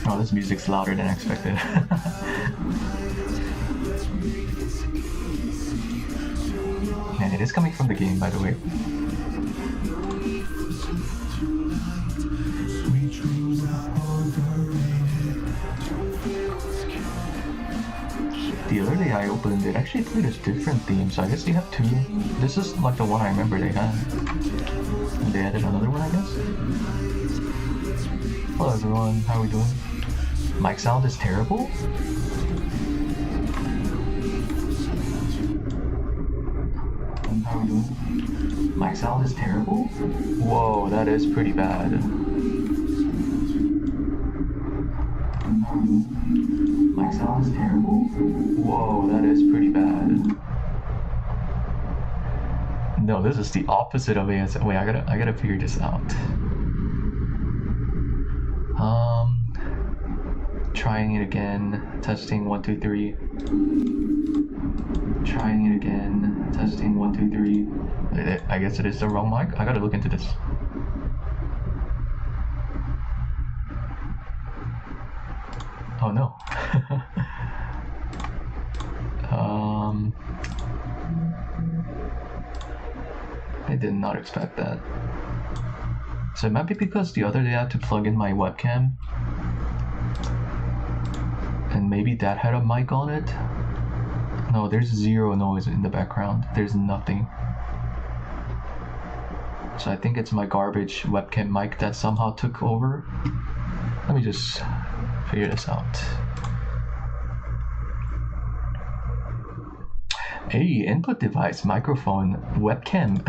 Oh, this music's louder than expected. And it is coming from the game, by the way. The other day I opened it, actually played a different theme, so I guess they have two. This is like the one I remember they had. And they added another one, I guess. Hello everyone, how are we doing? Mic sound is terrible? How are we doing? Mic sound is terrible? Whoa, that is pretty bad. Mic sound is terrible? Whoa, that is pretty bad. No, this is the opposite of ASMR. Wait, I gotta figure this out. Trying it again. Testing 1 2 3. Trying it again. Testing 1 2 3. I guess it is the wrong mic. I gotta look into this. Oh no. I did not expect that. So it might be because the other day I had to plug in my webcam, and maybe that had a mic on it. No, there's zero noise in the background. There's nothing. So I think it's my garbage webcam mic that somehow took over. Let me just figure this out. Hey, input device, microphone, webcam.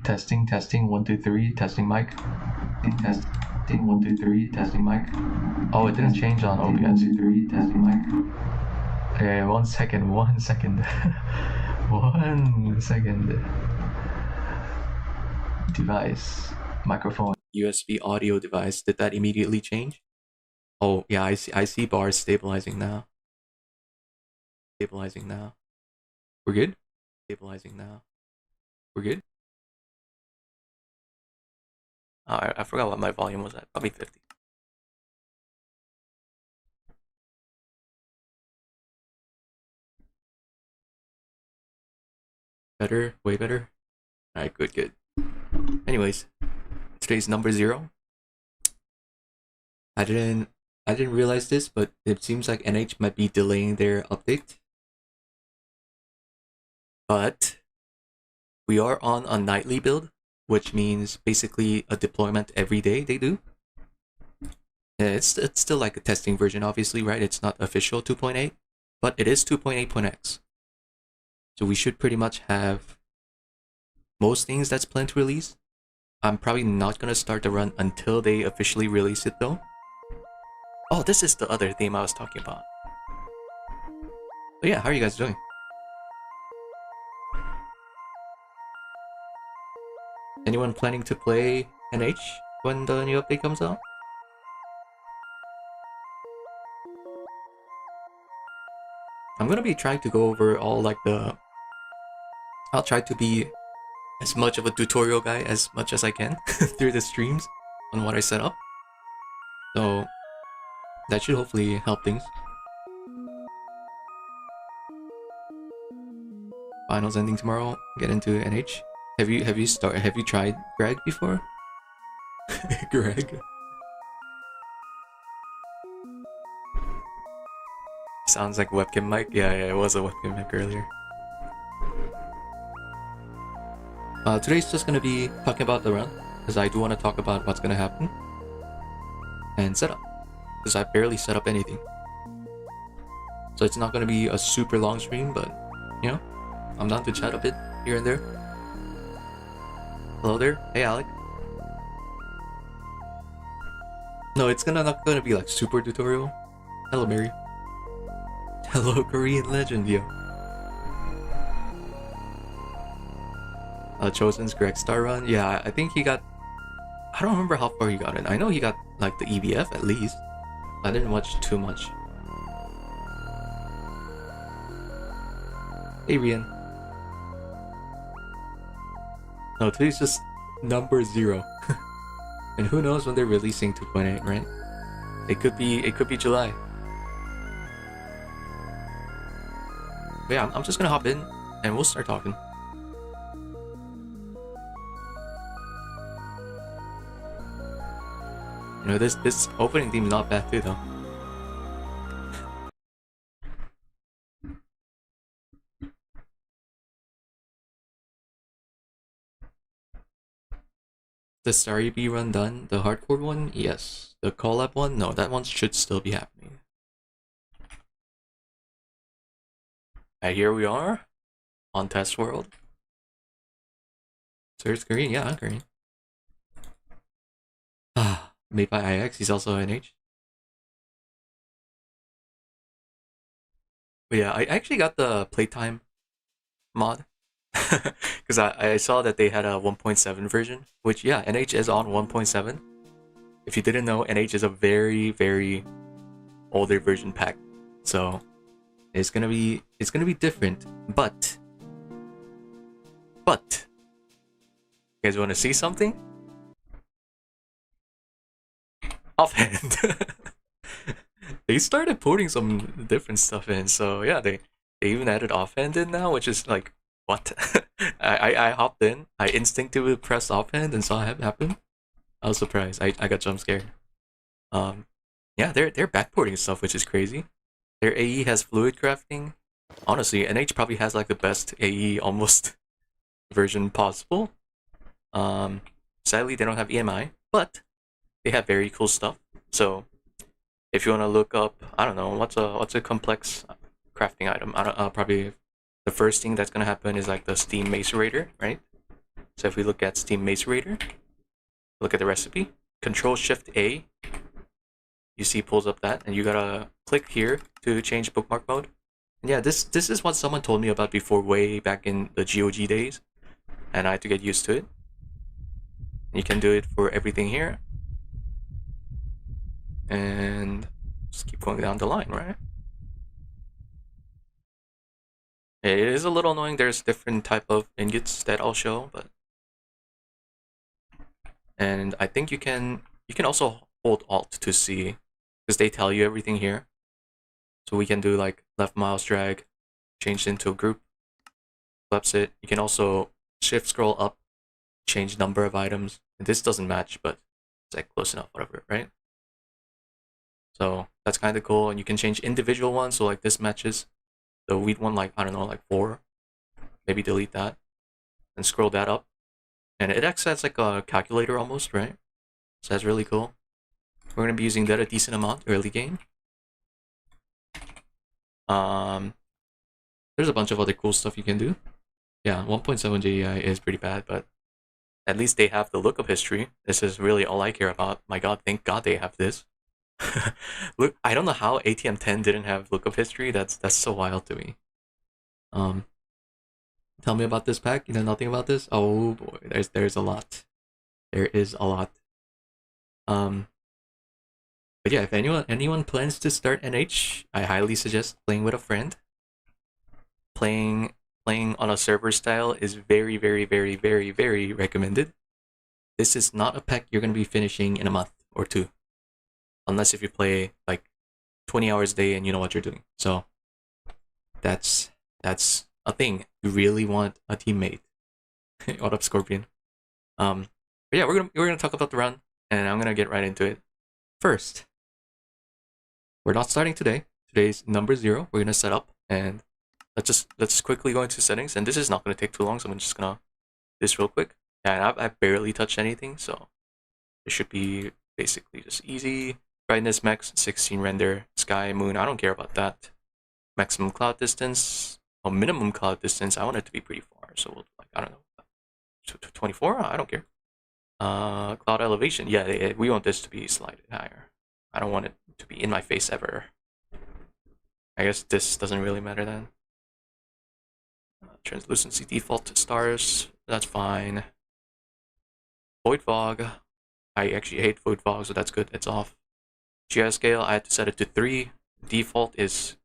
Testing 1 2 3, testing mic. Testing 1 2 3, testing mic. Oh, it didn't change on OBS. 1 2 3, testing mic. Okay, 1 second. 1 second. 1 second. Device, microphone, USB audio device. Did that immediately change? Oh yeah, I see bars stabilizing now. Stabilizing now. We're good? Stabilizing now. We're good? I forgot what my volume was at. Probably 50. Better? Way better? Alright, good. Anyways, today's number 0. I didn't realize this, but it seems like NH might be delaying their update. But we are on a nightly build, which means basically a deployment every day they do. Yeah, it's still like a testing version, obviously, right? It's not official 2.8, but it is 2.8.x. So we should pretty much have most things that's planned to release. I'm probably not gonna start the run until they officially release it though. Oh, this is the other theme I was talking about. But yeah, how are you guys doing? Anyone planning to play NH when the new update comes out? I'm gonna be trying to go over all like I'll try to be as much of a tutorial guy as much as I can through the streams on what I set up. So that should hopefully help things. Finals ending tomorrow. Get into NH. Have you tried Greg before? Greg. Sounds like webcam mic. Yeah, it was a webcam mic earlier. Today's just gonna be talking about the run, because I do want to talk about what's gonna happen. And setup, because I barely set up anything. So it's not gonna be a super long stream, but you know, I'm down to chat a bit here and there. Hello there. Hey Alec. No, it's not gonna be like super tutorial. Hello Mary. Hello Korean legend, yo. Chosen's Greg Star run. Yeah, I think he got... I don't remember how far he got it. I know he got like the EBF at least. I didn't watch too much. Hey Rian. No, today's just number 0. And who knows when they're releasing 2.8, right? It could be July. But yeah, I'm just gonna hop in and we'll start talking. You know, this opening theme is not bad too, though. The Starry B run done? The hardcore one? Yes. The collab one? No, that one should still be happening. And here we are on Test World. So it's green, yeah, green. Ah, made by IX, he's also NH. But yeah, I actually got the playtime mod. Because I saw that they had a 1.7 version, which, yeah, NH is on 1.7. If you didn't know, NH is a very, very older version pack. So it's gonna be different. But you guys wanna see something? Offhand. They started putting some different stuff in, so yeah, they even added offhand in now, which is like, what? I hopped in, I instinctively pressed offhand and saw it happen. I was surprised. I got jump scared. Yeah, they're backporting stuff, which is crazy. Their AE has fluid crafting. Honestly, NH probably has like the best AE almost version possible. Sadly they don't have EMI, but they have very cool stuff. So if you want to look up, I don't know, what's a complex crafting item? I don't probably the first thing that's gonna happen is like the Steam Macerator, right? So if we look at Steam Macerator, look at the recipe, Control Shift A, you see pulls up that, and you gotta click here to change bookmark mode. And yeah, this is what someone told me about before, way back in the GOG days, and I had to get used to it. You can do it for everything here, and just keep going down the line, right? It is a little annoying. There's different type of ingots that I'll show, but and I think you can also hold Alt to see, because they tell you everything here. So we can do like left mouse drag, change it into a group, flips it. You can also shift scroll up, change number of items. And this doesn't match, but it's like close enough, whatever, right? So that's kind of cool. And you can change individual ones. So like this matches the wheat one, like, I don't know, like 4. Maybe delete that and scroll that up. And it acts as like a calculator almost, right? So that's really cool. We're going to be using that a decent amount early game. There's a bunch of other cool stuff you can do. Yeah, 1.7 JEI is pretty bad, but at least they have the lookup history. This is really all I care about. My god, thank god they have this. Look, I don't know how ATM 10 didn't have lookup history. That's so wild to me. Tell me about this pack. You know nothing about this? Oh boy, there's a lot. There is a lot. But yeah, if anyone plans to start NH, I highly suggest playing with a friend. Playing on a server style is very, very, very, very, very recommended. This is not a pack you're gonna be finishing in a month or 2, unless if you play like 20 hours a day and you know what you're doing. So that's a thing. You really want a teammate. What up, Scorpion? But yeah, we're gonna talk about the run, and I'm gonna get right into it. First, we're not starting today. Today's number 0. We're gonna set up, and let's quickly go into settings. And this is not gonna take too long, so I'm just gonna do this real quick. And I barely touched anything, so it should be basically just easy. Brightness max 16 render, sky, moon. I don't care about that. Maximum cloud distance, or minimum cloud distance. I want it to be pretty far, so we'll, like, I don't know, 24. I don't care. Cloud elevation. Yeah, we want this to be slightly higher. I don't want it to be in my face ever. I guess this doesn't really matter then. Translucency default to stars. That's fine. Void fog. I actually hate void fog, so that's good. It's off. GI scale. I had to set it to 3. Default is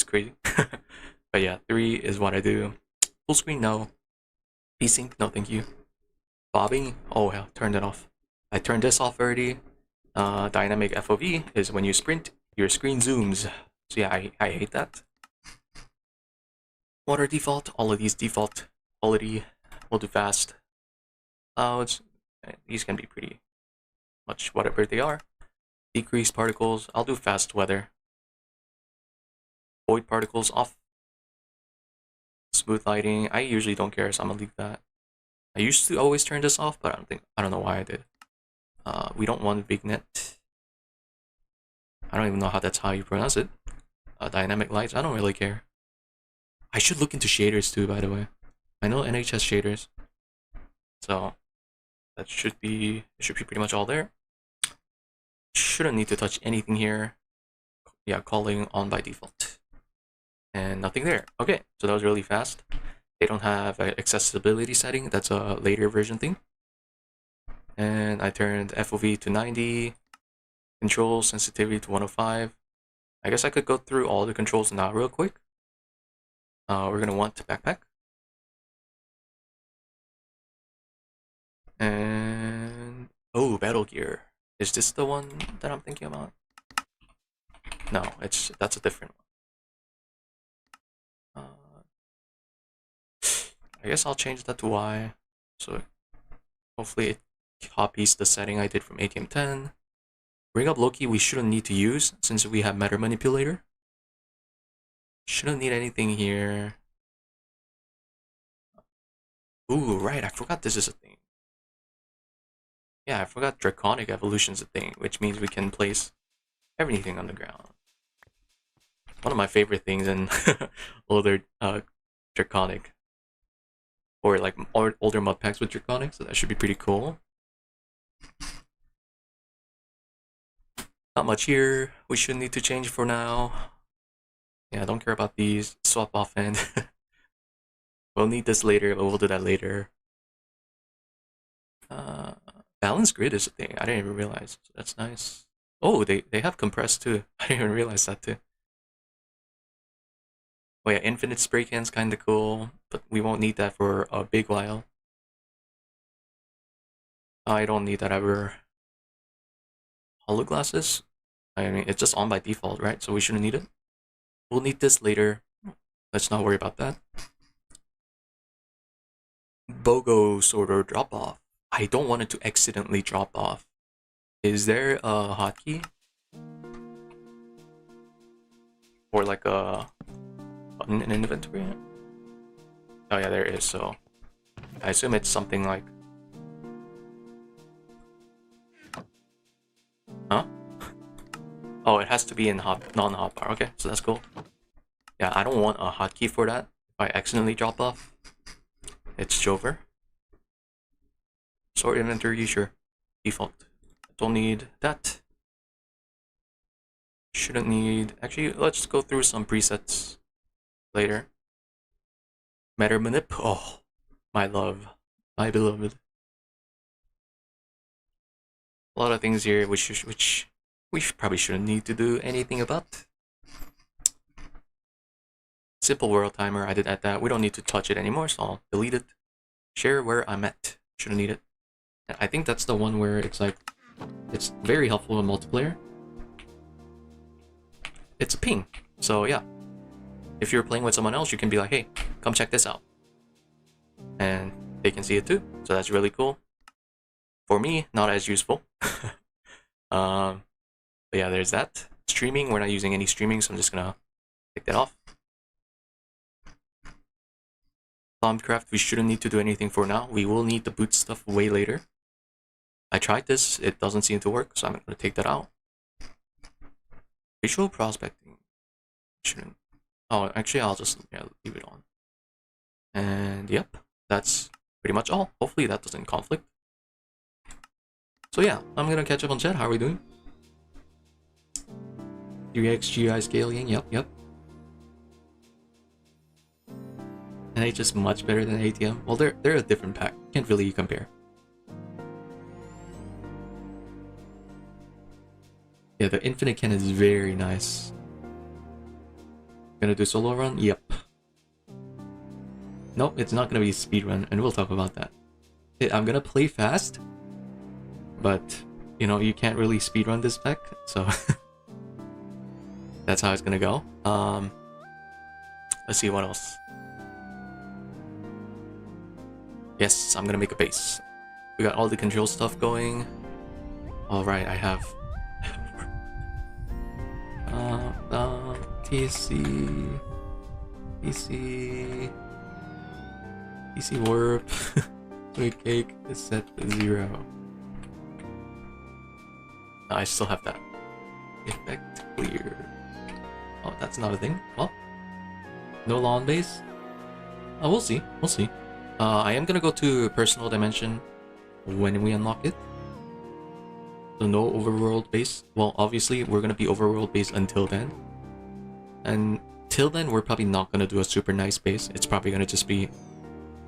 crazy. But yeah, 3 is what I do. Full screen, no. Desync, no thank you. Bobbing, oh yeah, turned it off. I turned this off already. Dynamic FOV is when you sprint, your screen zooms. So yeah, I hate that. Water default, all of these default quality. We'll do fast. These can be pretty much whatever they are. Decrease particles, I'll do fast weather. Void particles off. Smooth lighting, I usually don't care, so I'm gonna leave that. I used to always turn this off, but I don't know why I did. We don't want vignette. I don't even know that's how you pronounce it. Dynamic lights, I don't really care. I should look into shaders too, by the way. I know NH has shaders. So that should be pretty much all there. Shouldn't need to touch anything here. Yeah, calling on by default. And nothing there. Okay, so that was really fast. They don't have an accessibility setting. That's a later version thing. And I turned FOV to 90. Control sensitivity to 105. I guess I could go through all the controls now real quick. We're gonna want to backpack. And oh, battle gear. Is this the one that I'm thinking about? No, that's a different one. I guess I'll change that to Y. So hopefully it copies the setting I did from ATM 10. Bring up Loki we shouldn't need to use since we have Matter Manipulator. Shouldn't need anything here. Ooh, right, I forgot this is a thing. Yeah, I forgot Draconic Evolution's a thing, which means we can place everything on the ground. One of my favorite things in older Draconic. Or like older mod packs with Draconic, so that should be pretty cool. Not much here. We shouldn't need to change for now. Yeah, I don't care about these. Swap off and we'll need this later, but we'll do that later. Balance grid is a thing. I didn't even realize. So that's nice. Oh, they have compressed too. I didn't even realize that too. Oh yeah, infinite spray can's kinda cool, but we won't need that for a big while. I don't need that ever. Hologlasses? I mean, it's just on by default, right? So we shouldn't need it. We'll need this later. Let's not worry about that. BOGO sorter drop off. I don't want it to accidentally drop off. Is there a hotkey? Or like a button in inventory? Oh yeah, there is, so I assume it's something like... Huh? Oh, it has to be in non-hotbar. Okay, so that's cool. Yeah, I don't want a hotkey for that. If I accidentally drop off, it's Jover. Sort inventory, sure. Default. Don't need that. Shouldn't need... Actually, let's go through some presets later. Matter Manip. Oh, my love. My beloved. A lot of things here which we probably shouldn't need to do anything about. Simple world timer, I did add that. We don't need to touch it anymore, so I'll delete it. Share where I'm at. Shouldn't need it. I think that's the one where it's like... It's very helpful in multiplayer. It's a ping. So yeah. If you're playing with someone else, you can be like, hey, come check this out. And they can see it too. So that's really cool. For me, not as useful. But yeah, there's that. Streaming, we're not using any streaming, so I'm just gonna take that off. Bombcraft, we shouldn't need to do anything for now. We will need the boot stuff way later. I tried this, it doesn't seem to work, so I'm gonna take that out. Visual prospecting. Shouldn't. Oh, actually, I'll just leave it on. And yep, that's pretty much all. Hopefully that doesn't conflict. So yeah, I'm gonna catch up on chat. How are we doing? 3x GI scaling, yep. And it's just much better than ATM. Well, they're a different pack. Can't really compare. Yeah, the infinite cannon is very nice. Gonna do solo run? Yep. Nope, it's not gonna be a speedrun, and we'll talk about that. I'm gonna play fast, but you know, you can't really speedrun this spec, so that's how it's gonna go. Let's see what else. Yes, I'm gonna make a base. We got all the control stuff going. Alright, I have TC warp. Wait, cake is set to 0. I still have that. Effect clear. Oh, that's not a thing. Well, no lawn base. Oh, we'll see. We'll see. I am gonna go to personal dimension when we unlock it. So no overworld base. Well, obviously we're gonna be overworld base until then. And till then, we're probably not gonna do a super nice base. It's probably gonna just be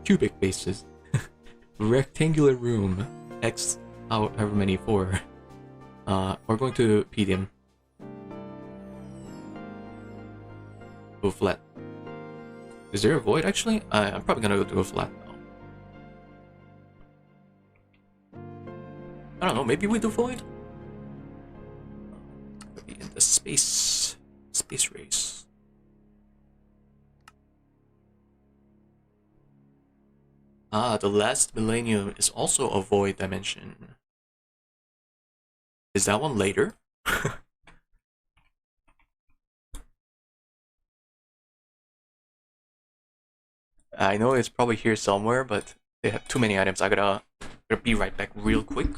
cubic bases. Rectangular room. X however many 4. We're going to PDM. Go flat. Is there a void actually? I'm probably gonna go to a flat now. I don't know, maybe we do void? Maybe in the space race. Ah, the last millennium is also a void dimension. Is that one later? I know it's probably here somewhere, but they have too many items. I gotta be right back real quick.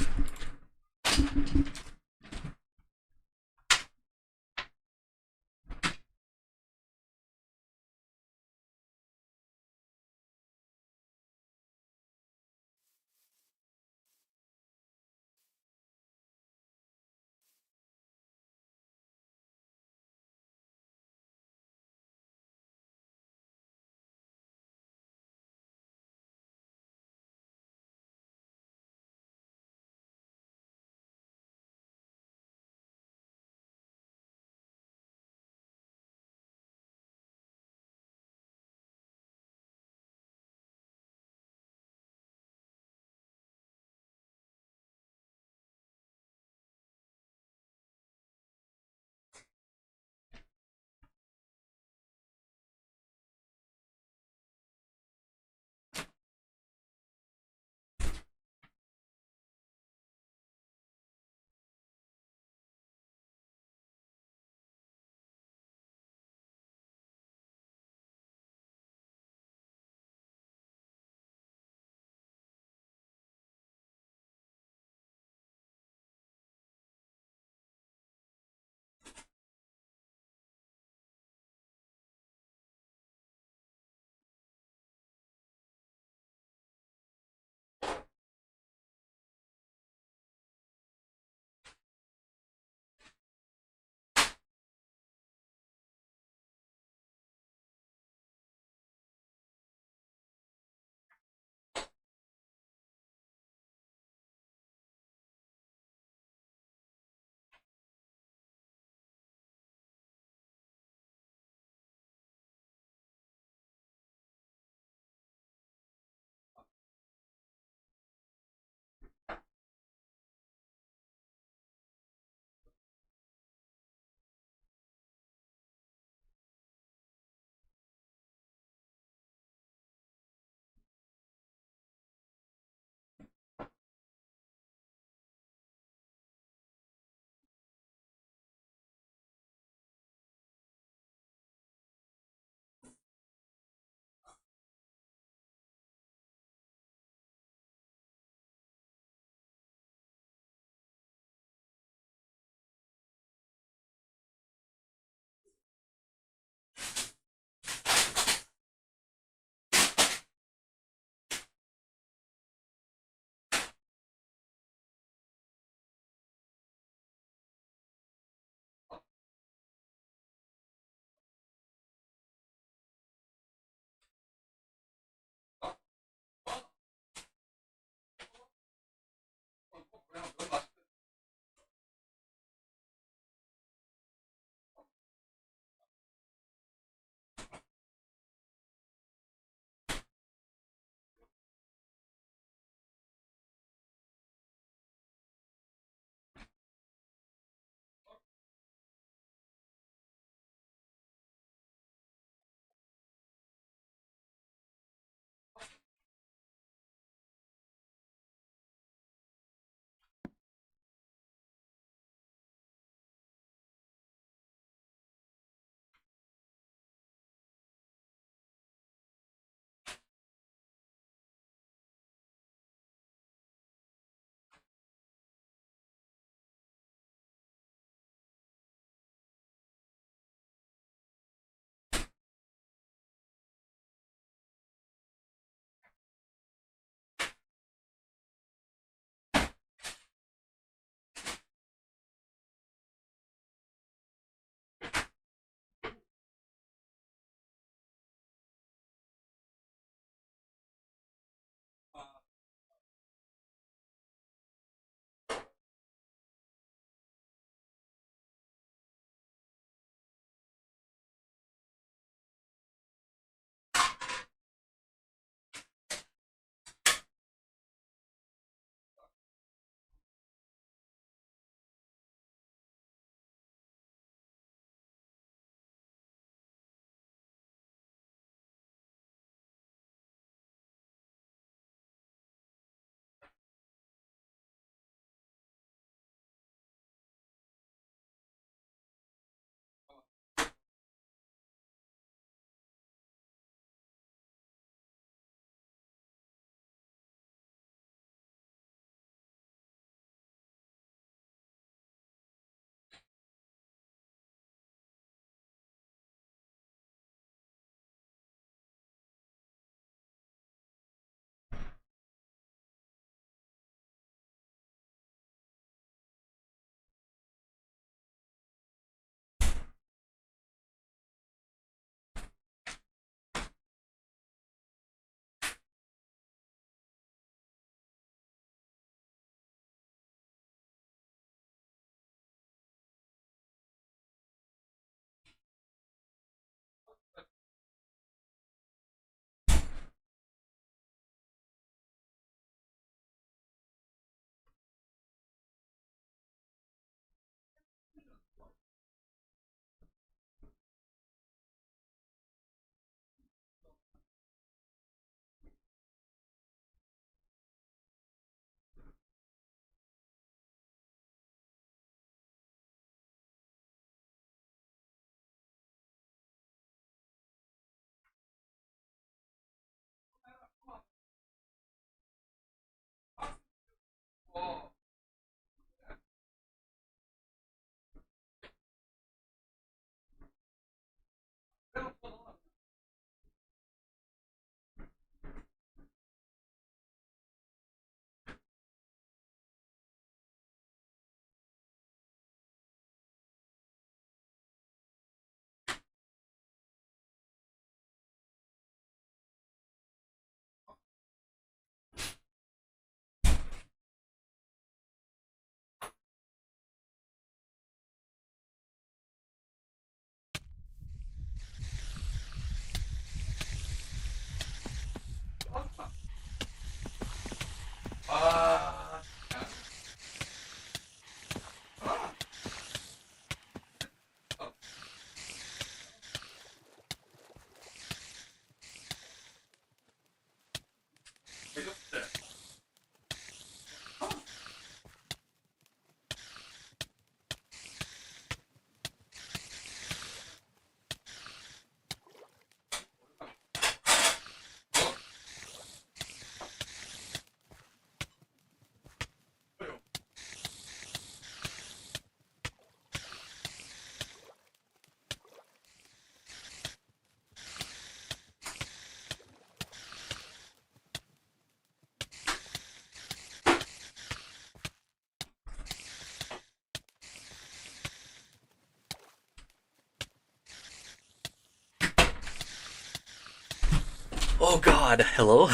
Oh god, hello?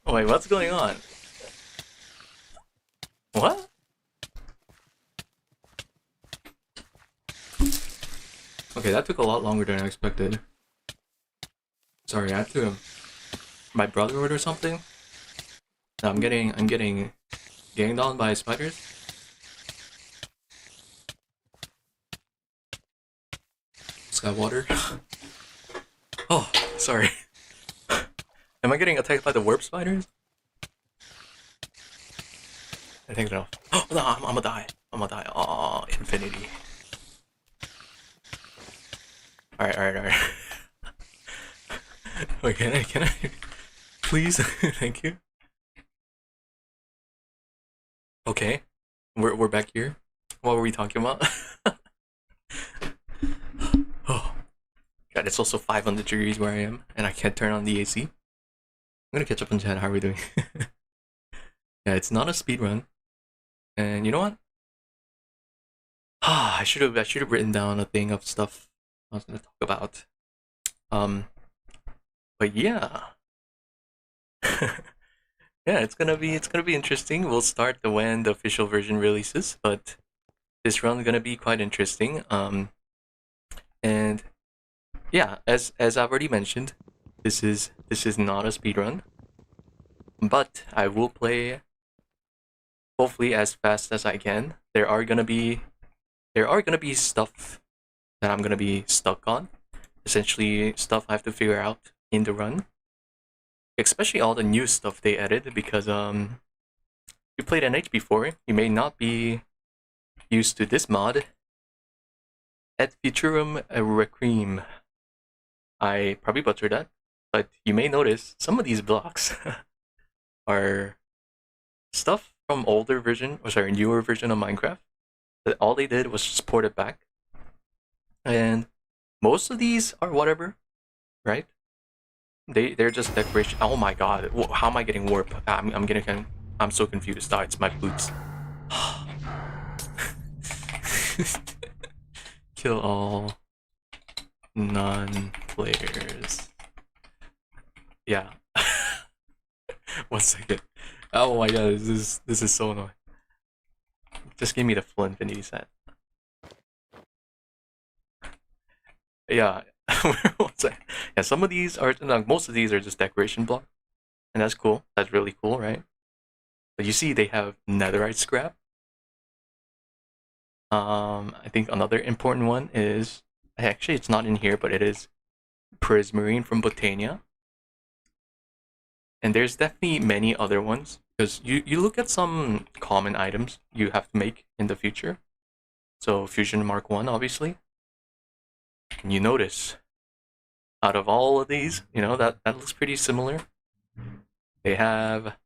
Wait, what's going on? What? Okay, that took a lot longer than I expected. Sorry, I had to my brother order something. No, I'm getting ganged on by spiders. Sky water. Oh, sorry. Am I getting attacked by the warp spiders? I think so. Oh no, I'm gonna die. I'm gonna die. Oh, infinity. Alright. Wait, can I? Please? Thank you. Okay. We're back here. What were we talking about? Oh. God, it's also 500 degrees where I am, and I can't turn on the AC. I'm gonna catch up on chat. How are we doing? Yeah, it's not a speed run. And you know what? I should have written down a thing of stuff I was gonna talk about. Um, but yeah, yeah, it's gonna be interesting. We'll start when the official version releases, but this run's gonna be quite interesting. And yeah, as I've already mentioned, this is not a speed run, but I will play hopefully as fast as I can. There are gonna be stuff that I'm gonna be stuck on. Essentially, stuff I have to figure out in the run. Especially all the new stuff they added, because you played NH before, you may not be used to this mod. Et Futurum Requiem. I probably butchered that, but you may notice some of these blocks are stuff from older version, or sorry, newer version of Minecraft. That all they did was just port it back, and most of these are whatever, right? They're just decoration. Oh my god, how am I getting warp? I'm so confused. Oh, it's my boots. Kill all non-players. Yeah. 1 second. Oh my god, this is so annoying. Just give me the full infinity set. Yeah. Yeah, some of these are, no, most of these are just decoration block, and that's cool. That's really cool, right? But you see, they have netherite scrap. I think another important one is, actually it's not in here, but it is prismarine from Botania. And there's definitely many other ones, because you look at some common items you have to make in the future. So Fusion Mark 1, obviously. And you notice, out of all of these, that looks pretty similar. They have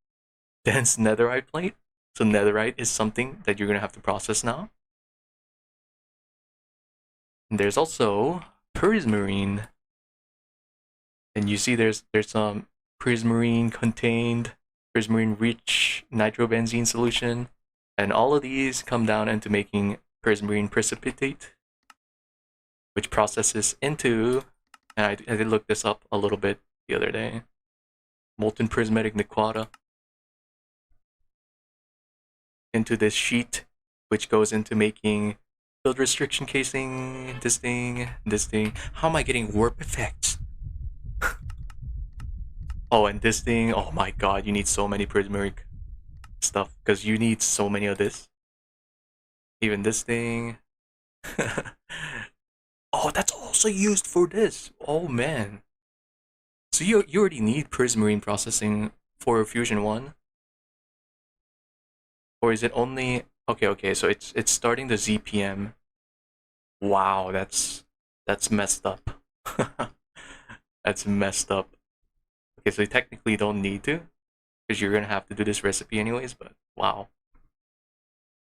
dense netherite plate. So netherite is something that you're gonna have to process now. And there's also prismarine. And you see there's some prismarine contained, prismarine rich nitrobenzene solution. And all of these come down into making prismarine precipitate, which processes into, and I did look this up a little bit the other day, molten prismatic liquata, into this sheet, which goes into making field restriction casing, this thing. How am I getting warp effects? Oh, and this thing, oh my god, you need so many prismatic stuff, because you need so many of this. Even this thing. Oh, that's also used for this. Oh man. So you already need prismarine processing for Fusion 1? Or is it only... Okay, so it's starting the ZPM. Wow, that's messed up. That's messed up. Okay, so you technically don't need to, because you're gonna have to do this recipe anyways, but wow.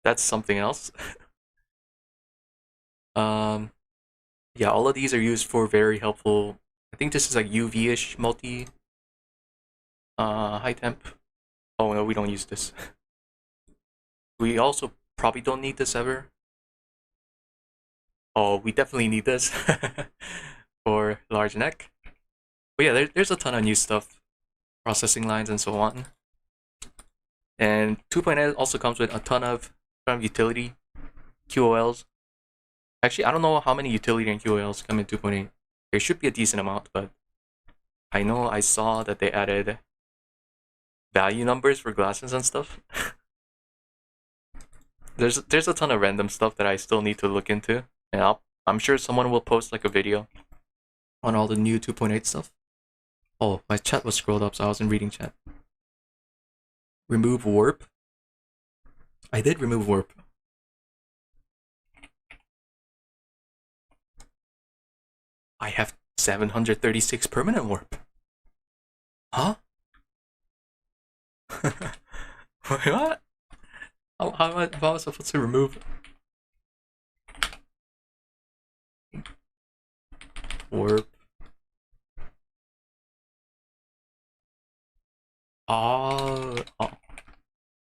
That's something else. Yeah, all of these are used for very helpful... I think this is like UV-ish multi... high temp. Oh no, we don't use this. We also probably don't need this ever. Oh, we definitely need this for large neck. But yeah, there's a ton of new stuff, processing lines and so on. And 2.8 also comes with a ton of utility QOLs. Actually, I don't know how many utility and QOLs come in 2.8. There should be a decent amount, but I know I saw that they added value numbers for glasses and stuff. There's a ton of random stuff that I still need to look into, and I'm sure someone will post like a video on all the new 2.8 stuff. Oh, my chat was scrolled up, so I wasn't reading chat. Remove warp. I did remove warp. I have 736 permanent warp. Huh? What? How am I supposed to remove warp? Oh.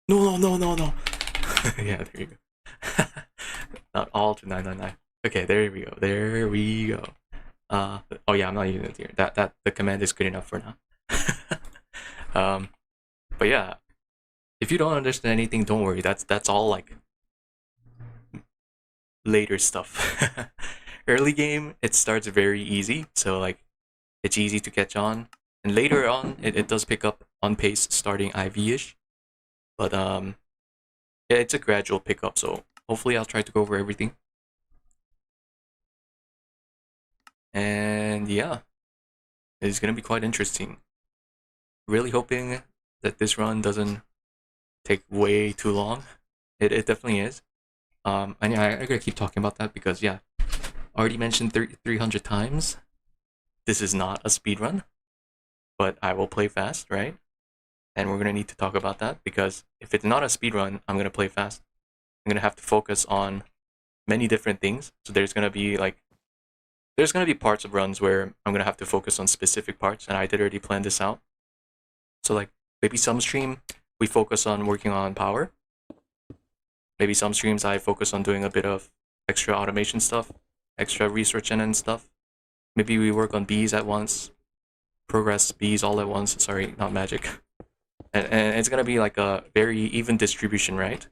No. Yeah, there you go. Not all to 999. Okay, there we go. Oh yeah, I'm not using it here. That the command is good enough for now. But yeah, if you don't understand anything, don't worry. That's all like later stuff. Early game, it starts very easy, so like it's easy to catch on, and later on, it does pick up on pace, starting IV-ish. But yeah, it's a gradual pickup. So hopefully, I'll try to go over everything. And yeah, it's gonna be quite interesting. Really hoping that this run doesn't take way too long. It definitely is. And yeah, I gotta keep talking about that because yeah, already mentioned 300 times. This is not a speed run, but I will play fast, right? And we're gonna need to talk about that because if it's not a speed run, I'm gonna play fast. I'm gonna have to focus on many different things. So there's gonna be parts of runs where I'm gonna have to focus on specific parts, and I did already plan this out. So like maybe some stream we focus on working on power. Maybe some streams I focus on doing a bit of extra automation stuff, extra research engine stuff. Maybe we work on bees at once, progress bees all at once. Sorry, not magic. And it's gonna be like a very even distribution, right?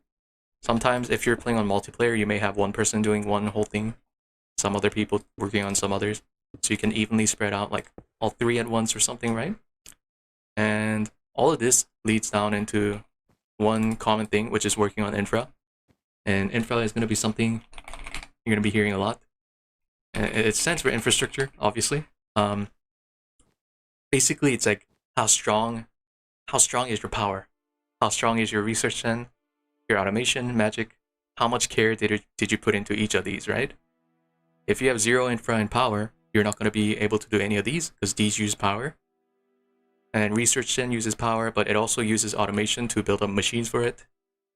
Sometimes if you're playing on multiplayer, you may have one person doing one whole thing, some other people working on some others, so you can evenly spread out like all three at once or something, right? And all of this leads down into one common thing, which is working on infra. And infra is going to be something you're going to be hearing a lot. And it stands for infrastructure, obviously. Basically, it's like how strong is your power? How strong is your research gen, your automation, magic? How much care did you put into each of these, right? If you have zero infra and power, you're not going to be able to do any of these because these use power. And research gen uses power, but it also uses automation to build up machines for it.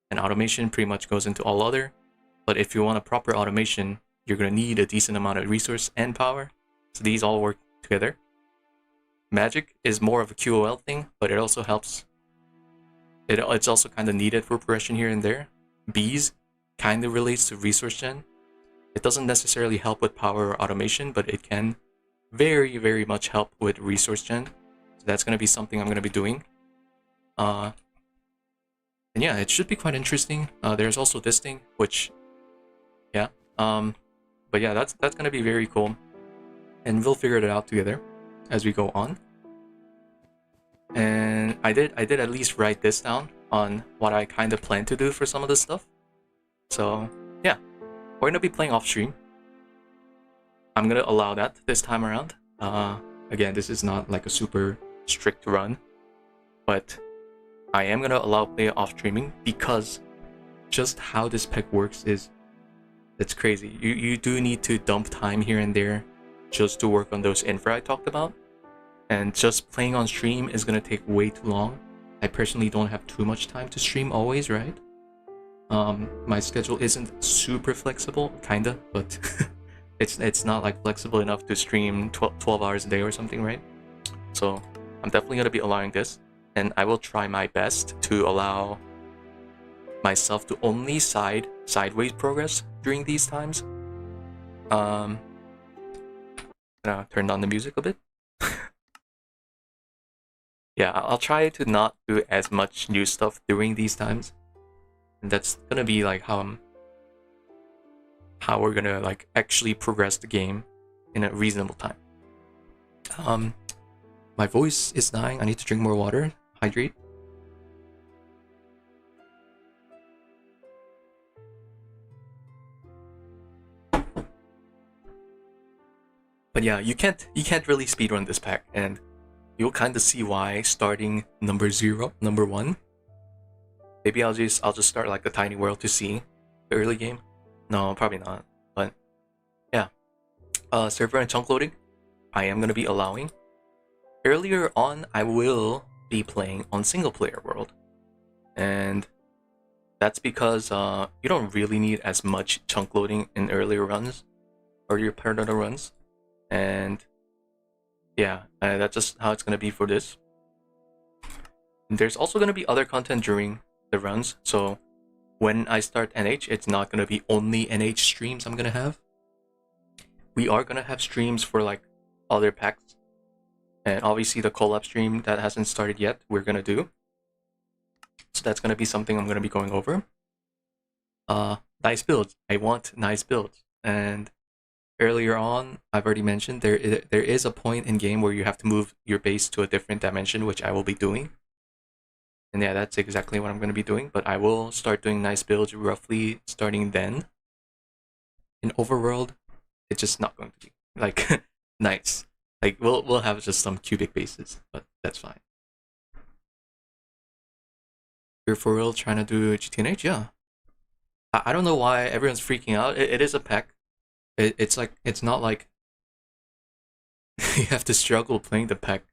And automation pretty much goes into all other. But if you want a proper automation, you're going to need a decent amount of resource and power. So these all work together. Magic is more of a QOL thing, but it also helps. It's also kind of needed for progression here and there. Bees kind of relates to resource gen. It doesn't necessarily help with power or automation, but it can very, very much help with resource gen. So that's going to be something I'm going to be doing. And yeah, it should be quite interesting. There's also this thing, which, yeah. But yeah, that's going to be very cool. And we'll figure it out together as we go on. And I did at least write this down on what I kind of plan to do for some of this stuff. So yeah, we're gonna be playing off stream. I'm gonna allow that this time around. Again, this is not like a super strict run, but I am gonna allow play off streaming because just how this pack works is it's crazy. You do need to dump time here and there just to work on those infra I talked about. And just playing on stream is gonna take way too long. I personally don't have too much time to stream always, right? My schedule isn't super flexible, kinda, but it's not like flexible enough to stream 12 hours a day or something, right? So I'm definitely gonna be allowing this, and I will try my best to allow myself to only sideways progress during these times. Gonna turn down the music a bit. Yeah, I'll try to not do as much new stuff during these times. And that's gonna be like how we're gonna like actually progress the game in a reasonable time. My voice is dying. I need to drink more water. Hydrate. But yeah, you can't really speedrun this pack, and you'll kind of see why starting number 1. Maybe I'll just start like a tiny world to see the early game. No, probably not. But yeah, server and chunk loading, I am gonna be allowing. Earlier on, I will be playing on single player world, and that's because you don't really need as much chunk loading in earlier runs or your Predator runs, and yeah, that's just how it's gonna be for this. And there's also gonna be other content during the runs, so when I start NH, it's not gonna be only NH streams I'm gonna have. We are gonna have streams for like other packs, and obviously the collab stream that hasn't started yet, we're gonna do. So that's gonna be something I'm gonna be going over. Nice builds. I want nice builds, and earlier on, I've already mentioned there is a point in game where you have to move your base to a different dimension, which I will be doing. And yeah, that's exactly what I'm going to be doing, but I will start doing nice builds roughly starting then. In Overworld, it's just not going to be like nice. Like we'll have just some cubic bases, but that's fine. You're for real trying to do GTNH? Yeah. I don't know why everyone's freaking out. It is a pack. It's like it's not like you have to struggle playing the pack,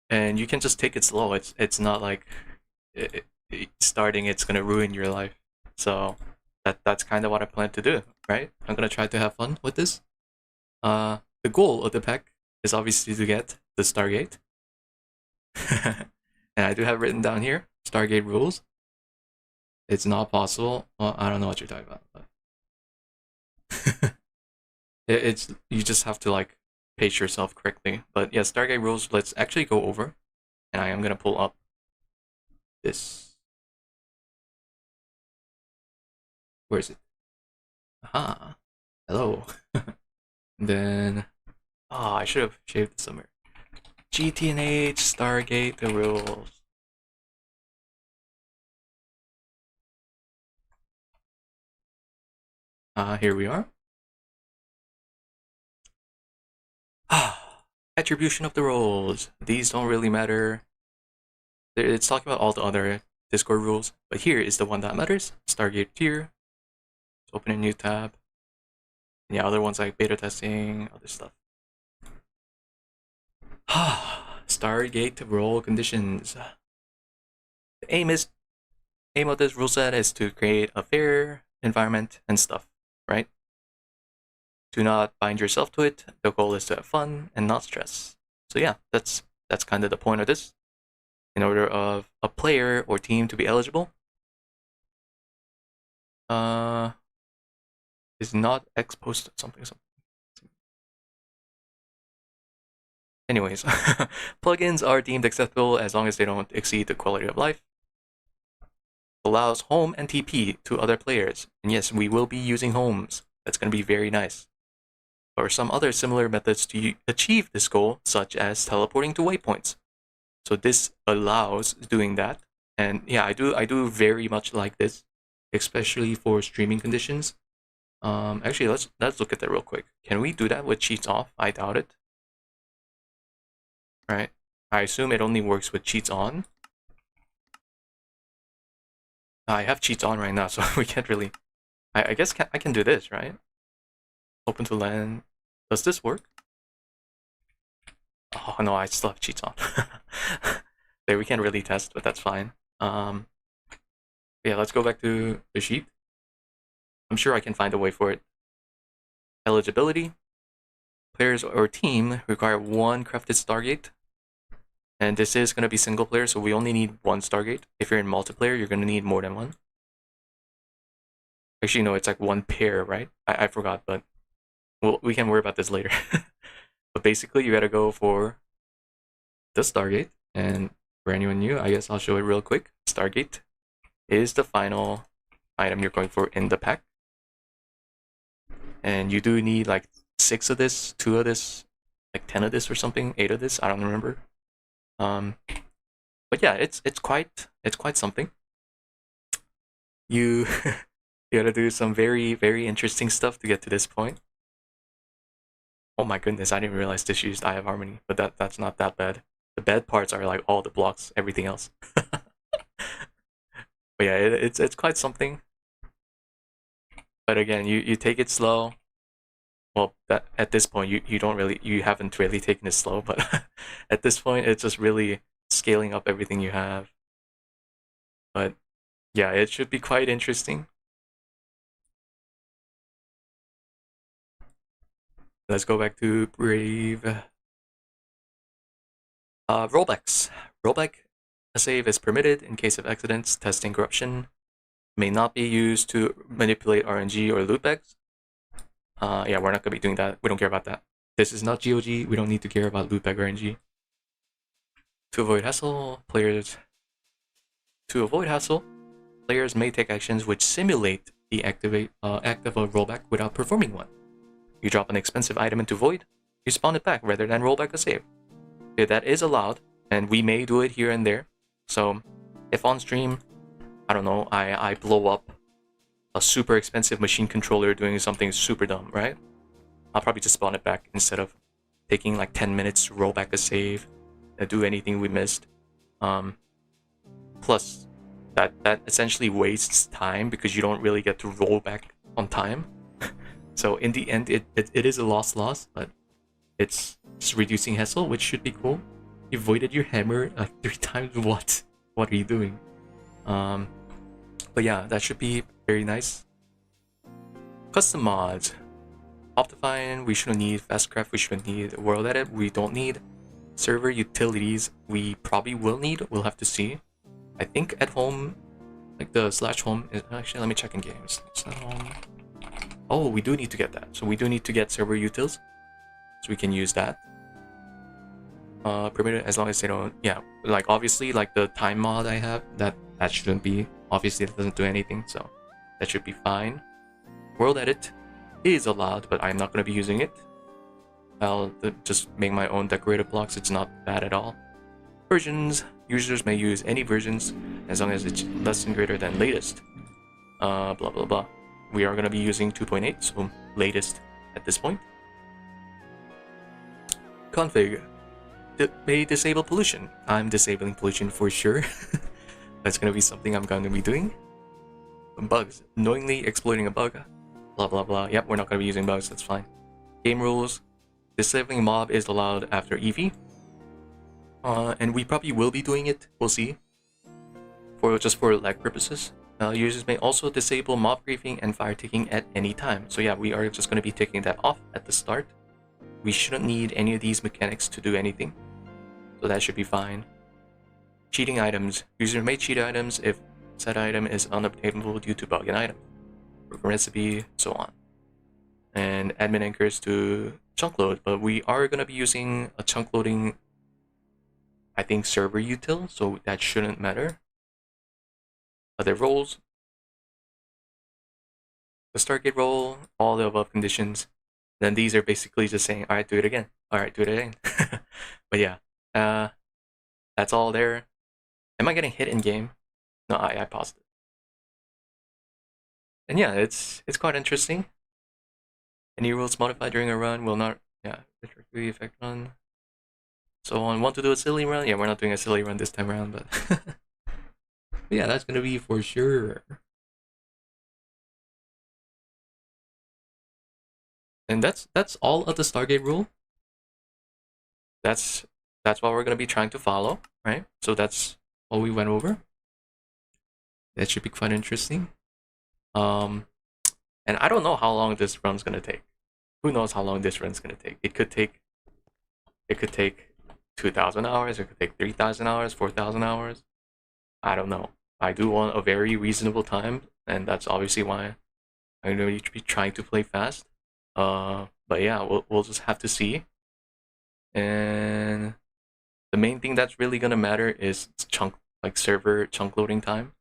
and you can just take it slow. It's not like starting it's gonna ruin your life. So that's kind of what I plan to do, right? I'm gonna try to have fun with this. The goal of the pack is obviously to get the Stargate, and I do have written down here Stargate rules. It's not possible. Well, I don't know what you're talking about. But it's you just have to like pace yourself correctly. But yeah, Stargate rules. Let's actually go over, and I am gonna pull up this. Where is it? Aha. Hello. Then, I should have shaved it somewhere. GTNH, Stargate, the rules. Here we are. Attribution of the roles. These don't really matter. It's talking about all the other Discord rules, but here is the one that matters. Stargate tier. Let's open a new tab. And yeah, other ones like beta testing, other stuff. Stargate role conditions. The aim of this rule set is to create a fair environment and stuff, right? Do not bind yourself to it. The goal is to have fun and not stress. So yeah, that's kind of the point of this. In order of a player or team to be eligible, is not exposed something. Anyways, plugins are deemed acceptable as long as they don't exceed the quality of life. Allows home and TP to other players. And yes, we will be using homes. That's going to be very nice. Or some other similar methods to achieve this goal, such as teleporting to waypoints. So this allows doing that. And yeah, I do very much like this, especially for streaming conditions. Actually, let's look at that real quick. Can we do that with cheats off? I doubt it. Right? I assume it only works with cheats on. I have cheats on right now, so we can't really... I guess I can do this, right? Open to LAN. Does this work? Oh no, I still have cheats on. We can't really test, but that's fine. Yeah, let's go back to the sheet. I'm sure I can find a way for it. Eligibility. Players or team require one crafted Stargate. And this is going to be single player, so we only need one Stargate. If you're in multiplayer, you're going to need more than one. Actually, no, it's like one pair, right? I forgot, but we can worry about this later. But basically, you got to go for the Stargate. And for anyone new, I guess I'll show it real quick. Stargate is the final item you're going for in the pack. And you do need like 6 of this, 2 of this, like 10 of this or something, 8 of this, I don't remember. But yeah, it's quite something. You you gotta do some very, very interesting stuff to get to this point. Oh my goodness, I didn't realize this used I have harmony, but that's not that bad. The bad parts are like all the blocks, everything else. But yeah, it's quite something. But again, you take it slow. Well, at this point, you haven't really taken it slow, but at this point, it's just really scaling up everything you have. But yeah, it should be quite interesting. Let's go back to Brave. Rollbacks. Rollback save is permitted in case of accidents, testing, corruption. May not be used to manipulate RNG or lootbacks. Yeah, we're not gonna be doing that. We don't care about that. This is not GOG. We don't need to care about lootback RNG. To avoid hassle, players may take actions which simulate the act of a rollback without performing one. You drop an expensive item into void, you spawn it back rather than roll back a save. Okay, that is allowed, and we may do it here and there. So, if on stream, I don't know, I blow up a super expensive machine controller doing something super dumb, right? I'll probably just spawn it back instead of taking like 10 minutes to roll back a save and do anything we missed. Plus, that essentially wastes time because you don't really get to roll back on time. So in the end, it is a loss, but it's just reducing hassle, which should be cool. You voided your hammer like 3 times. What are you doing? But yeah, that should be very nice. Custom mods. Optifine, we shouldn't need. Fastcraft, we shouldn't need. World Edit, we don't need. Server utilities, we probably will need. We'll have to see. I think at home, like the /home is actually, let me check in games. Oh, we do need to get that. So we do need to get server utils, so we can use that. Permitted as long as they don't. Yeah, like obviously, like the time mod I have, that shouldn't be. Obviously, it doesn't do anything, so that should be fine. World Edit is allowed, but I'm not going to be using it. I'll just make my own decorative blocks. It's not bad at all. Versions. Users may use any versions as long as it's less than greater than latest. Blah blah blah. We are going to be using 2.8, so latest at this point. Config. May disable pollution. I'm disabling pollution for sure. That's going to be something I'm going to be doing. Bugs. Knowingly exploiting a bug. Blah blah blah. Yep, we're not going to be using bugs, that's fine. Game rules. Disabling mob is allowed after EV. And we probably will be doing it. We'll see. For lag purposes. Users may also disable mob griefing and fire taking at any time. So yeah, we are just going to be taking that off at the start. We shouldn't need any of these mechanics to do anything. So that should be fine. Cheating items. Users may cheat items if said item is unobtainable due to bug in item, broken recipe, so on. And admin anchors to chunk load, but we are going to be using a chunk loading, I think, server util, so that shouldn't matter. Other roles. The Stargate role, all the above conditions. Then these are basically just saying, alright, do it again. Alright, do it again. But yeah, that's all there. Am I getting hit in game? No, I paused it. And yeah, it's quite interesting. Any rules modified during a run will not, retroactively affect run. So on, want to do a silly run? Yeah, we're not doing a silly run this time around, but yeah, that's gonna be for sure. And that's all of the Stargate rule. That's what we're gonna be trying to follow, right? So that's all we went over. That should be quite interesting. And I don't know how long this run's gonna take. Who knows how long this run's gonna take? It could take 2,000 hours. It could take 3,000 hours, 4,000 hours. I don't know. I do want a very reasonable time, and that's obviously why I'm going to be trying to play fast. But yeah, we'll just have to see. And the main thing that's really gonna matter is server chunk loading time,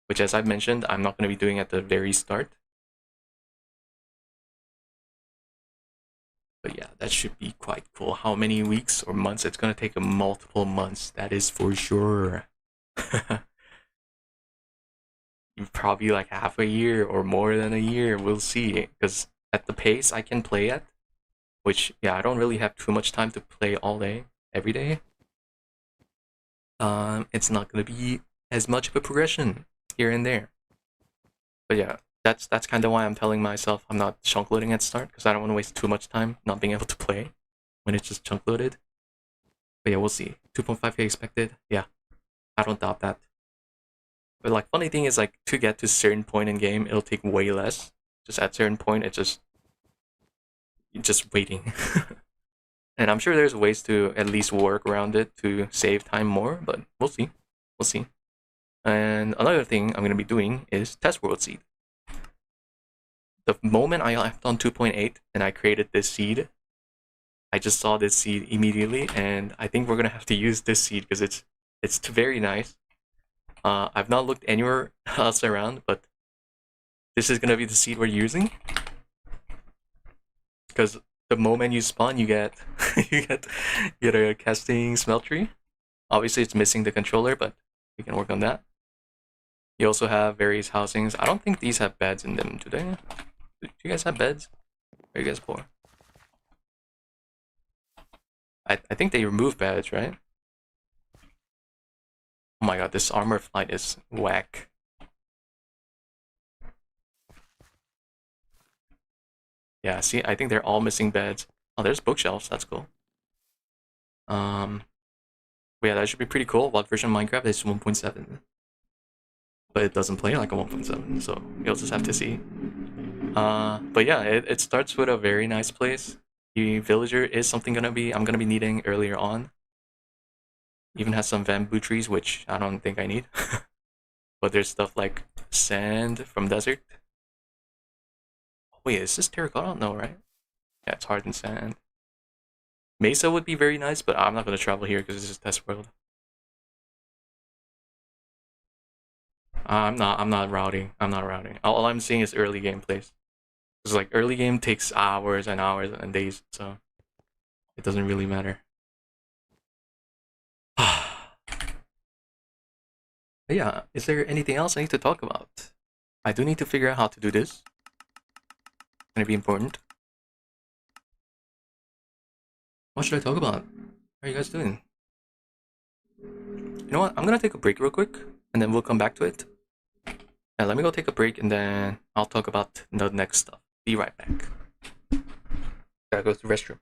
which, as I've mentioned, I'm not gonna be doing at the very start. But yeah, that should be quite cool. How many weeks or months? It's gonna take multiple months. That is for sure. Probably like half a year or more than a year. We'll see. Because at the pace I can play at, which, yeah, I don't really have too much time to play all day, every day. It's not gonna be as much of a progression here and there. But yeah, that's kind of why I'm telling myself I'm not chunk loading at start, because I don't want to waste too much time not being able to play when it's just chunk loaded. But yeah, we'll see. 2.5k expected. Yeah, I don't doubt that. But like, funny thing is, like, to get to a certain point in game, it'll take way less. Just at a certain point, it's just waiting. And I'm sure there's ways to at least work around it to save time more, but we'll see. We'll see. And another thing I'm going to be doing is test world seed. The moment I left on 2.8 and I created this seed, I just saw this seed immediately, and I think we're going to have to use this seed because it's very nice. I've not looked anywhere else around, but this is going to be the seed we're using. Because the moment you spawn, you get you get a casting smeltery. Obviously, it's missing the controller, but we can work on that. You also have various housings. I don't think these have beds in them, do they? Do you guys have beds? Are you guys poor? I think they remove beds, right? Oh my god, this armor flight is whack. Yeah, see, I think they're all missing beds. Oh, there's bookshelves. That's cool. But yeah, that should be pretty cool. What version of Minecraft is 1.7? But it doesn't play like a 1.7, so you'll just have to see. But yeah, it starts with a very nice place. The villager is something I'm gonna be needing earlier on. Even has some bamboo trees, which I don't think I need. But there's stuff like sand from desert. Wait, is this terracotta? No, right? Yeah, it's hardened sand. Mesa would be very nice, but I'm not gonna travel here because this is test world. I'm not routing. I'm not routing. All I'm seeing is early game plays. Because like early game takes hours and hours and days, so it doesn't really matter. But yeah, is there anything else I need to talk about? I do need to figure out how to do this. It's gonna be important. What should I talk about? How are you guys doing? You know what? I'm gonna take a break real quick, and then we'll come back to it. Yeah, let me go take a break, and then I'll talk about the next stuff. Be right back. Gotta go to the restroom.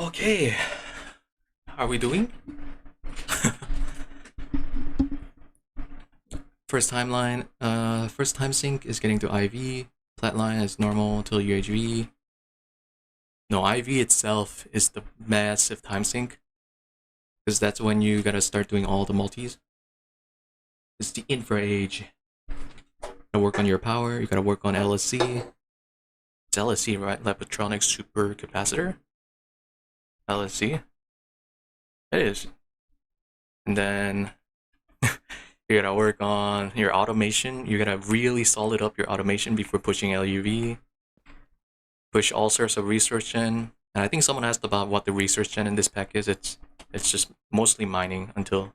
Okay, how are we doing? First timeline, first time sync is getting to IV. Flatline is normal till UHV. No, IV itself is the massive time sync, because that's when you gotta start doing all the multis. It's the infra age. You gotta work on your power, you gotta work on LSC. It's LSC, right? Lepotronic super capacitor? LSC? It is. And then you gotta work on your automation. You gotta really solid up your automation before pushing LUV. Push all sorts of resource gen. And I think someone asked about what the resource gen in this pack is. It's just mostly mining until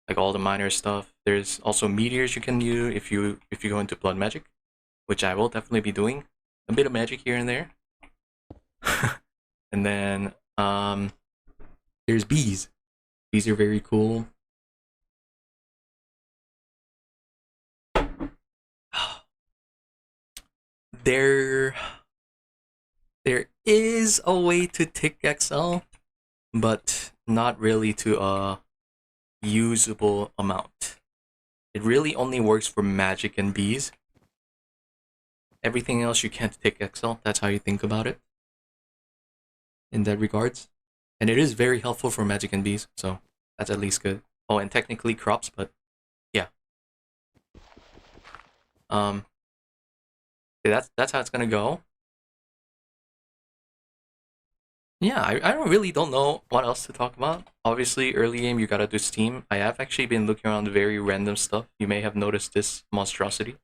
like all the miner stuff. There's also meteors you can use if you go into blood magic, which I will definitely be doing. A bit of magic here and there. And then there's bees. Bees are very cool. There is a way to tick XL, but not really to a usable amount. It really only works for magic and bees. Everything else you can't tick XL. That's how you think about it in that regards. And it is very helpful for magic and bees, so that's at least good. Oh, and technically crops, but yeah. That's how it's gonna go. Yeah, I really don't know what else to talk about. Obviously, early game you gotta do Steam. I have actually been looking around very random stuff. You may have noticed this monstrosity.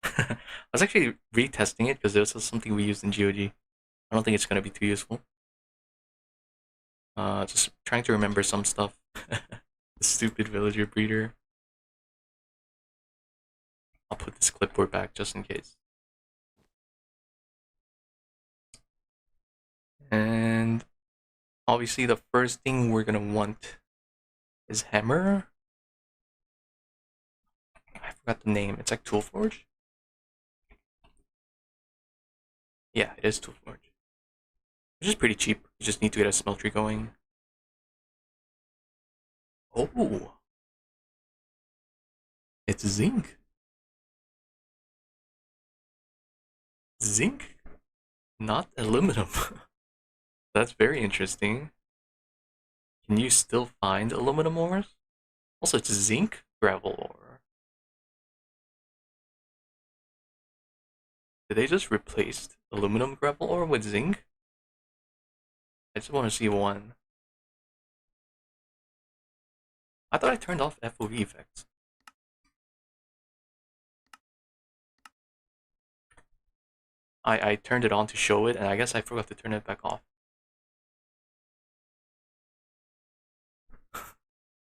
I was actually retesting it because this was something we used in GOG. I don't think it's gonna be too useful. Just trying to remember some stuff. The stupid villager breeder. I'll put this clipboard back just in case. And obviously the first thing we're gonna want is hammer. I forgot the name. It's like Toolforge. Yeah, it is Toolforge. Which is pretty cheap. You just need to get a smeltery going. Oh, it's zinc. Zinc, not aluminum. That's very interesting. Can you still find aluminum ores? Also, it's zinc gravel ore. Did they just replace aluminum gravel ore with zinc? I just want to see one. I thought I turned off FOV effects. I turned it on to show it, and I guess I forgot to turn it back off.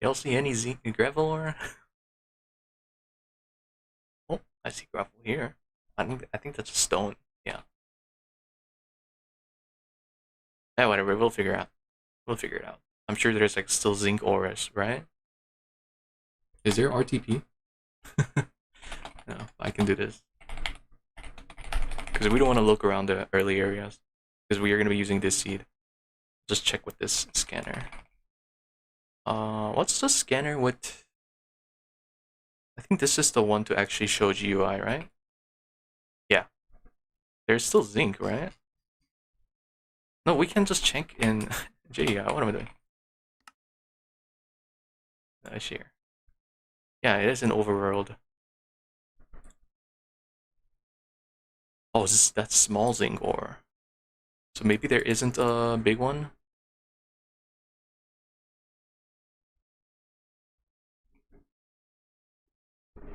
Y'all see any zinc gravel ore? Oh, I see gravel here. I think that's a stone. Yeah. Yeah, whatever. We'll figure out. We'll figure it out. I'm sure there's like still zinc ores, right? Is there RTP? No, I can do this. Because we don't want to look around the early areas. Because we are going to be using this seed. Just check with this scanner. What's the scanner with? I think this is the one to actually show GUI, right? Yeah. There's still zinc, right? No, we can just check in GUI. What am I doing? Share. Yeah, it is an overworld. Oh, that's small zinc ore. So maybe there isn't a big one?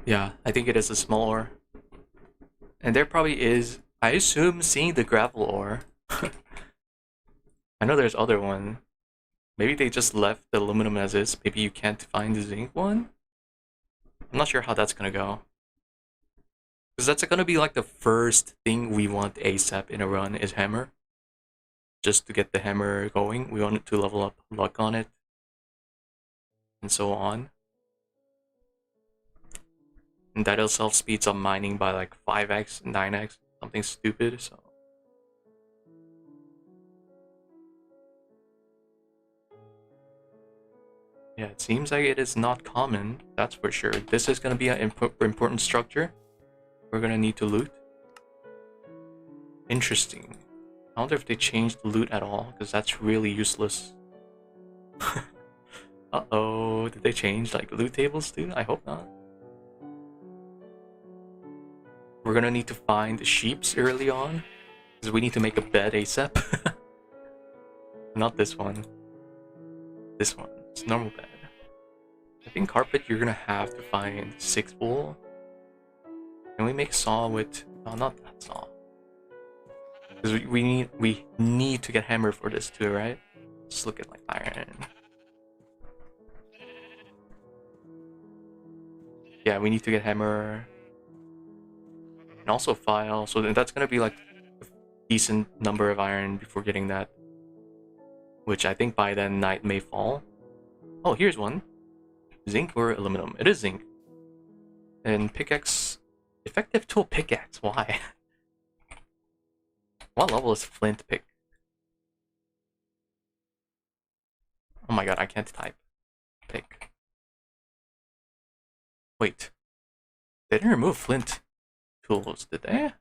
Yeah, I think it is a small ore. And there probably is, I assume, seeing the gravel ore. I know there's other one. Maybe they just left the aluminum as is. Maybe you can't find the zinc one? I'm not sure how that's gonna go. Because that's gonna be like the first thing we want ASAP in a run is hammer. Just to get the hammer going. We want it to level up luck on it. And so on. And that itself speeds up mining by like 5x, 9x, something stupid, so. Yeah, it seems like it is not common, that's for sure. This is gonna be an important structure we're gonna need to loot. Interesting. I wonder if they changed the loot at all, because that's really useless. Uh-oh, did they change like loot tables too? I hope not. We're gonna need to find the sheeps early on, because we need to make a bed ASAP. Not this one. This one. It's normal bed. I think carpet you're gonna have to find 6 wool. Can we make saw with... Oh, not that saw. Because we need to get hammer for this too, right? Just look at like iron. Yeah, we need to get hammer. And also file. So that's gonna be like a decent number of iron before getting that. Which I think by then night may fall. Oh, here's one. Zinc or aluminum? It is zinc. And pickaxe. Effective tool pickaxe. Why? What level is flint pick? Oh my god, I can't type. Pick. Wait. They didn't remove flint tools, did they?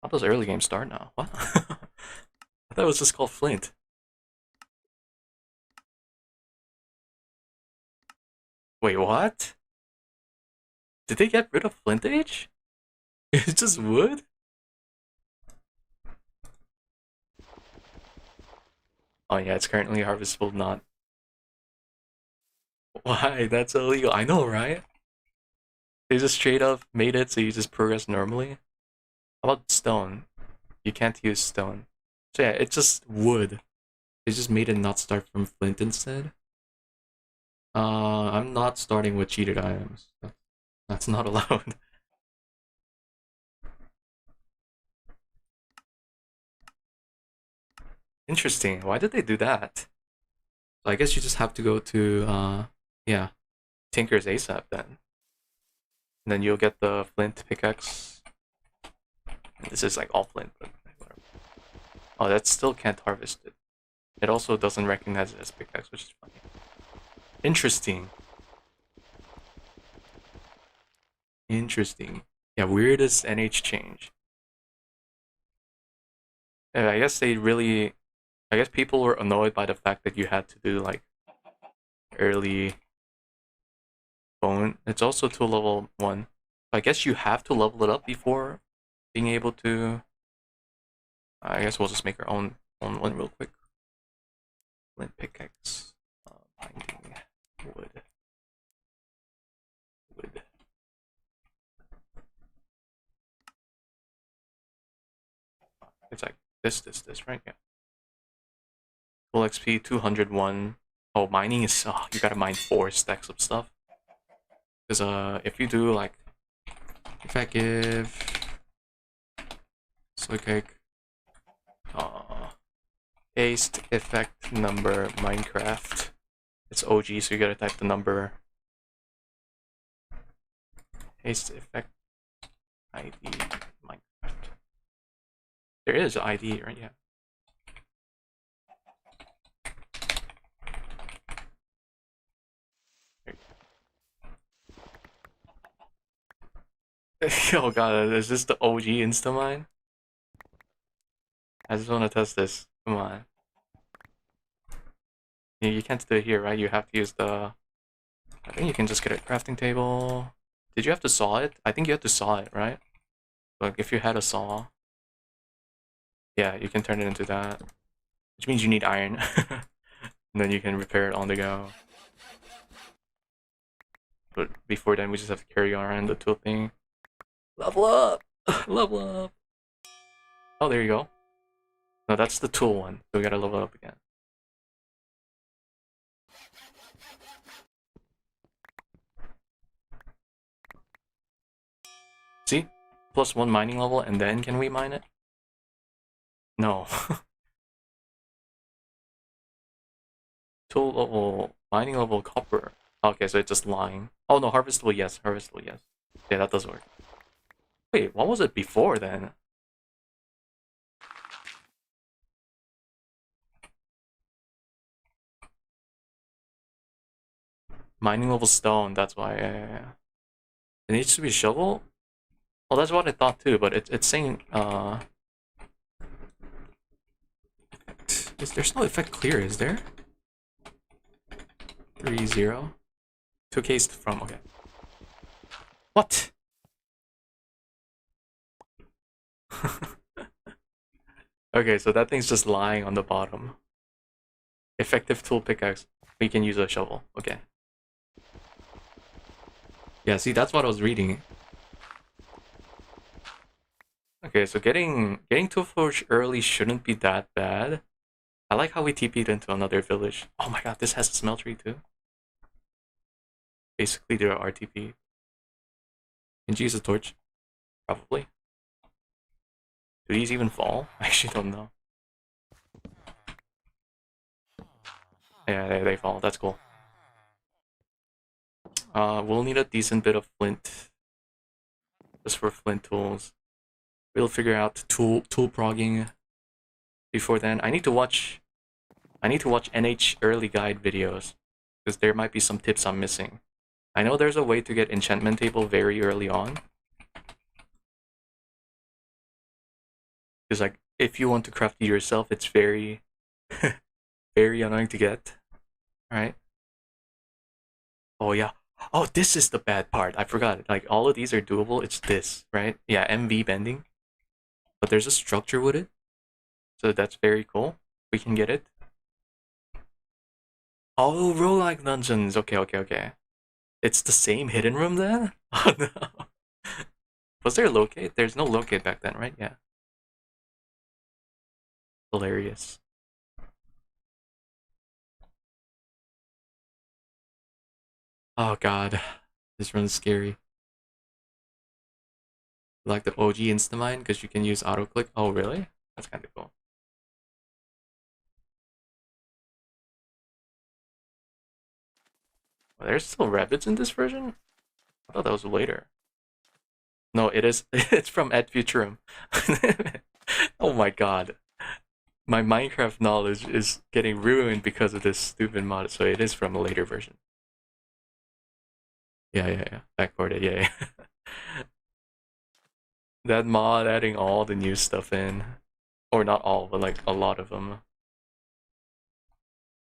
How does early game start now? What? I thought it was just called flint. Wait, what? Did they get rid of flint age? It's just wood? Oh yeah, it's currently harvestable, not. Why? That's illegal. I know, right? They just straight up made it so you just progress normally. How about stone? You can't use stone. So yeah, it's just wood. They just made it not start from flint instead. I'm not starting with cheated items. That's not allowed. Interesting. Why did they do that? So I guess you just have to go to yeah, Tinker's ASAP then. And then you'll get the flint pickaxe. And this is like all flint, but whatever. Oh, that still can't harvest it. It also doesn't recognize it as pickaxe, which is funny. Interesting. Interesting. Yeah, weirdest NH change. Yeah, I guess they really... I guess people were annoyed by the fact that you had to do like early bone. It's also to level 1. I guess you have to level it up before being able to... I guess we'll just make our own one real quick. Flint pickaxe. Binding. Wood. Wood. It's like this, right? Yeah. Full XP 201. Oh, mining is... Oh, you gotta mine 4 stacks of stuff. Because if you do like... If I give... Soy cake... paste effect number Minecraft. It's OG, so you gotta type the number. Paste effect ID Minecraft. There is ID, right? Yeah. Oh god, is this the OG Instamine? I just want to test this. Come on. You can't do it here, right? You have to use the... I think you can just get a crafting table. Did you have to saw it? I think you have to saw it, right? Like, if you had a saw... Yeah, you can turn it into that. Which means you need iron. And then you can repair it on the go. But before then, we just have to carry on the tool thing. Level up! Level up! Oh, there you go. No, that's the tool one. So we gotta level up again. See? +1 mining level, and then can we mine it? No. Tool level, mining level, copper. Okay, so it's just lying. Oh no, harvestable, yes. Harvestable, yes. Yeah, that does work. Wait, what was it before then? Mining level stone, that's why. Yeah. It needs to be a shovel? Well, that's what I thought too, but it's saying, there's no effect clear, is there? 3-0. 2 case from, okay. What? Okay, so that thing's just lying on the bottom. Effective tool pickaxe. We can use a shovel. Okay. Yeah, see, that's what I was reading. Okay, so getting to a forge early shouldn't be that bad. I like how we TP'd into another village. Oh my god, this has a smeltery too. Basically, they're RTP. Can you use a torch? Probably. Do these even fall? I actually don't know. Yeah, they fall. That's cool. We'll need a decent bit of flint. Just for flint tools. We'll figure out tool progging before then. I need to watch NH early guide videos. Because there might be some tips I'm missing. I know there's a way to get enchantment table very early on. Because like, if you want to craft it yourself, it's very, very annoying to get. Alright. Oh yeah. Oh, this is the bad part. I forgot. Like, all of these are doable. It's this, right? Yeah, MV bending. But there's a structure with it. So that's very cool. We can get it. Oh, roguelike dungeons. Okay. It's the same hidden room then? Oh no. Was there a locate? There's no locate back then, right? Yeah. Hilarious. Oh god. This run's scary. Like the OG Instamine, because you can use auto click. Oh really? That's kinda cool. Well, there's still rabbits in this version? I thought that was later. No, it is. It's from Ad Futurum. Oh my god. My Minecraft knowledge is getting ruined because of this stupid mod, so it is from a later version. Yeah. Backported, yeah. That mod adding all the new stuff in. Or not all, but like a lot of them.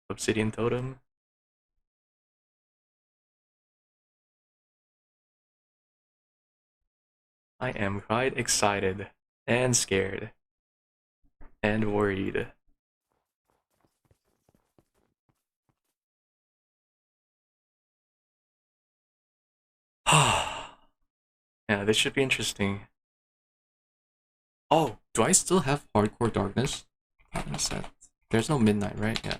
Obsidian Totem. I am quite excited and scared and worried. Yeah, this should be interesting. Oh, do I still have Hardcore Darkness? Set. There's no midnight, right? Yeah.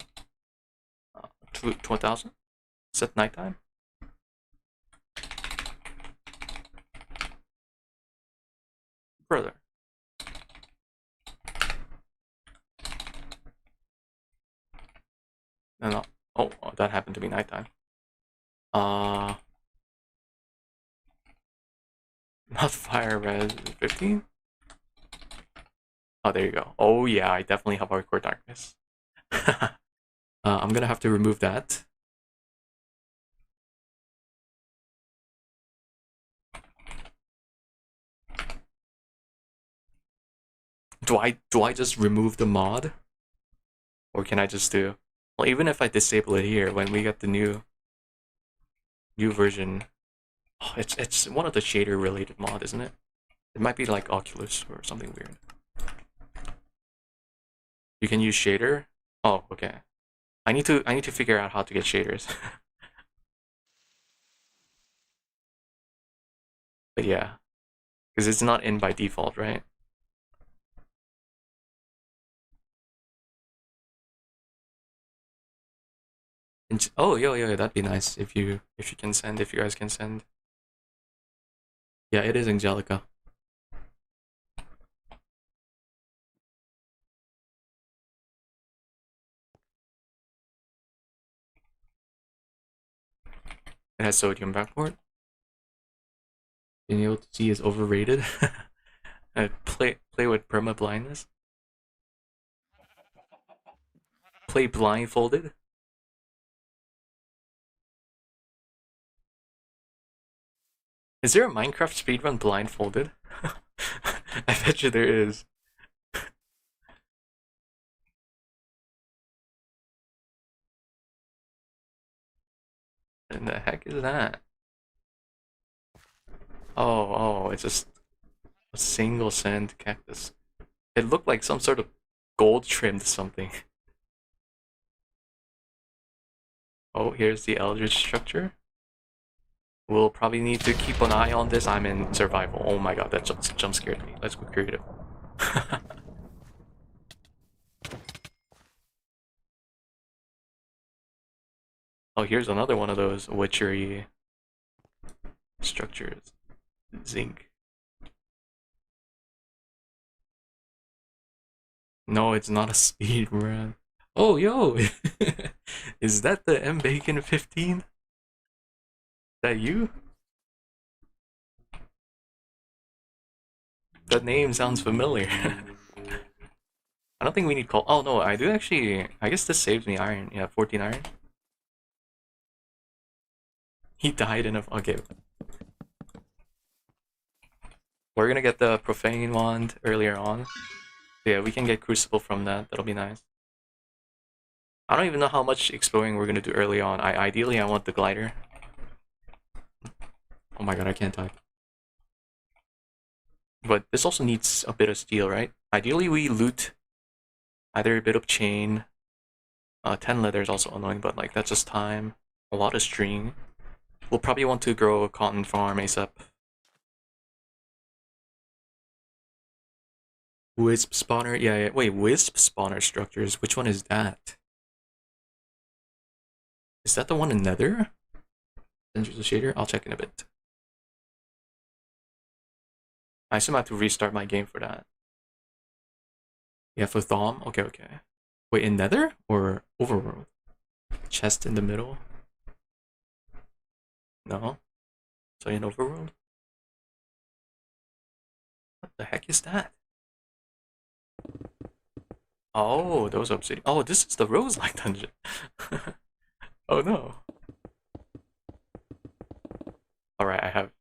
2000? Set nighttime? Brother. No. Oh, that happened to be nighttime. Uh, not fire red 15? Oh, there you go. Oh yeah, I definitely have Hardcore Darkness. I'm gonna have to remove that. Do I just remove the mod? Or can I just do... Well, even if I disable it here, when we get the new version... Oh, it's one of the shader related mod, isn't it? It might be like Oculus or something weird. You can use shader? Oh, okay. I need to figure out how to get shaders. But yeah. Because it's not in by default, right? And, oh, yo, that'd be nice if you can send, if you guys can send. Yeah, it is Angelica. It has sodium backport. Being able to see is overrated. Play with perma blindness. Play blindfolded. Is there a Minecraft speedrun blindfolded? I bet you there is. What the heck is that? Oh, it's just a single sand cactus. It looked like some sort of gold trimmed something. Oh, here's the eldritch structure. We'll probably need to keep an eye on this. I'm in survival. Oh my god, that jump scared me. Let's go creative. Oh, here's another one of those witchery structures. Zinc. No, it's not a speed run. Oh, yo! Is that the M Bacon 15? Is that you? That name sounds familiar. I don't think we need coal. Oh no, I do actually. I guess this saves me iron. Yeah, 14 iron. He died in a. Okay. We're gonna get the profane wand earlier on. Yeah, we can get crucible from that. That'll be nice. I don't even know how much exploring we're gonna do early on. Ideally I want the glider. Oh my god, I can't type. But this also needs a bit of steel, right? Ideally we loot either a bit of chain. 10 leather is also annoying, but like that's just time. A lot of string. We'll probably want to grow a cotton farm ASAP. Wisp spawner, yeah. Wait, wisp spawner structures. Which one is that? Is that the one in Nether? Centers the shader. I'll check in a bit. I assume I have to restart my game for that. Yeah, for Thom. Okay. Wait, in Nether or Overworld? Chest in the middle. No. So in Overworld. What the heck is that? Oh, those obsidian. Oh, this is the Rose-like dungeon. Oh no. Alright, I have.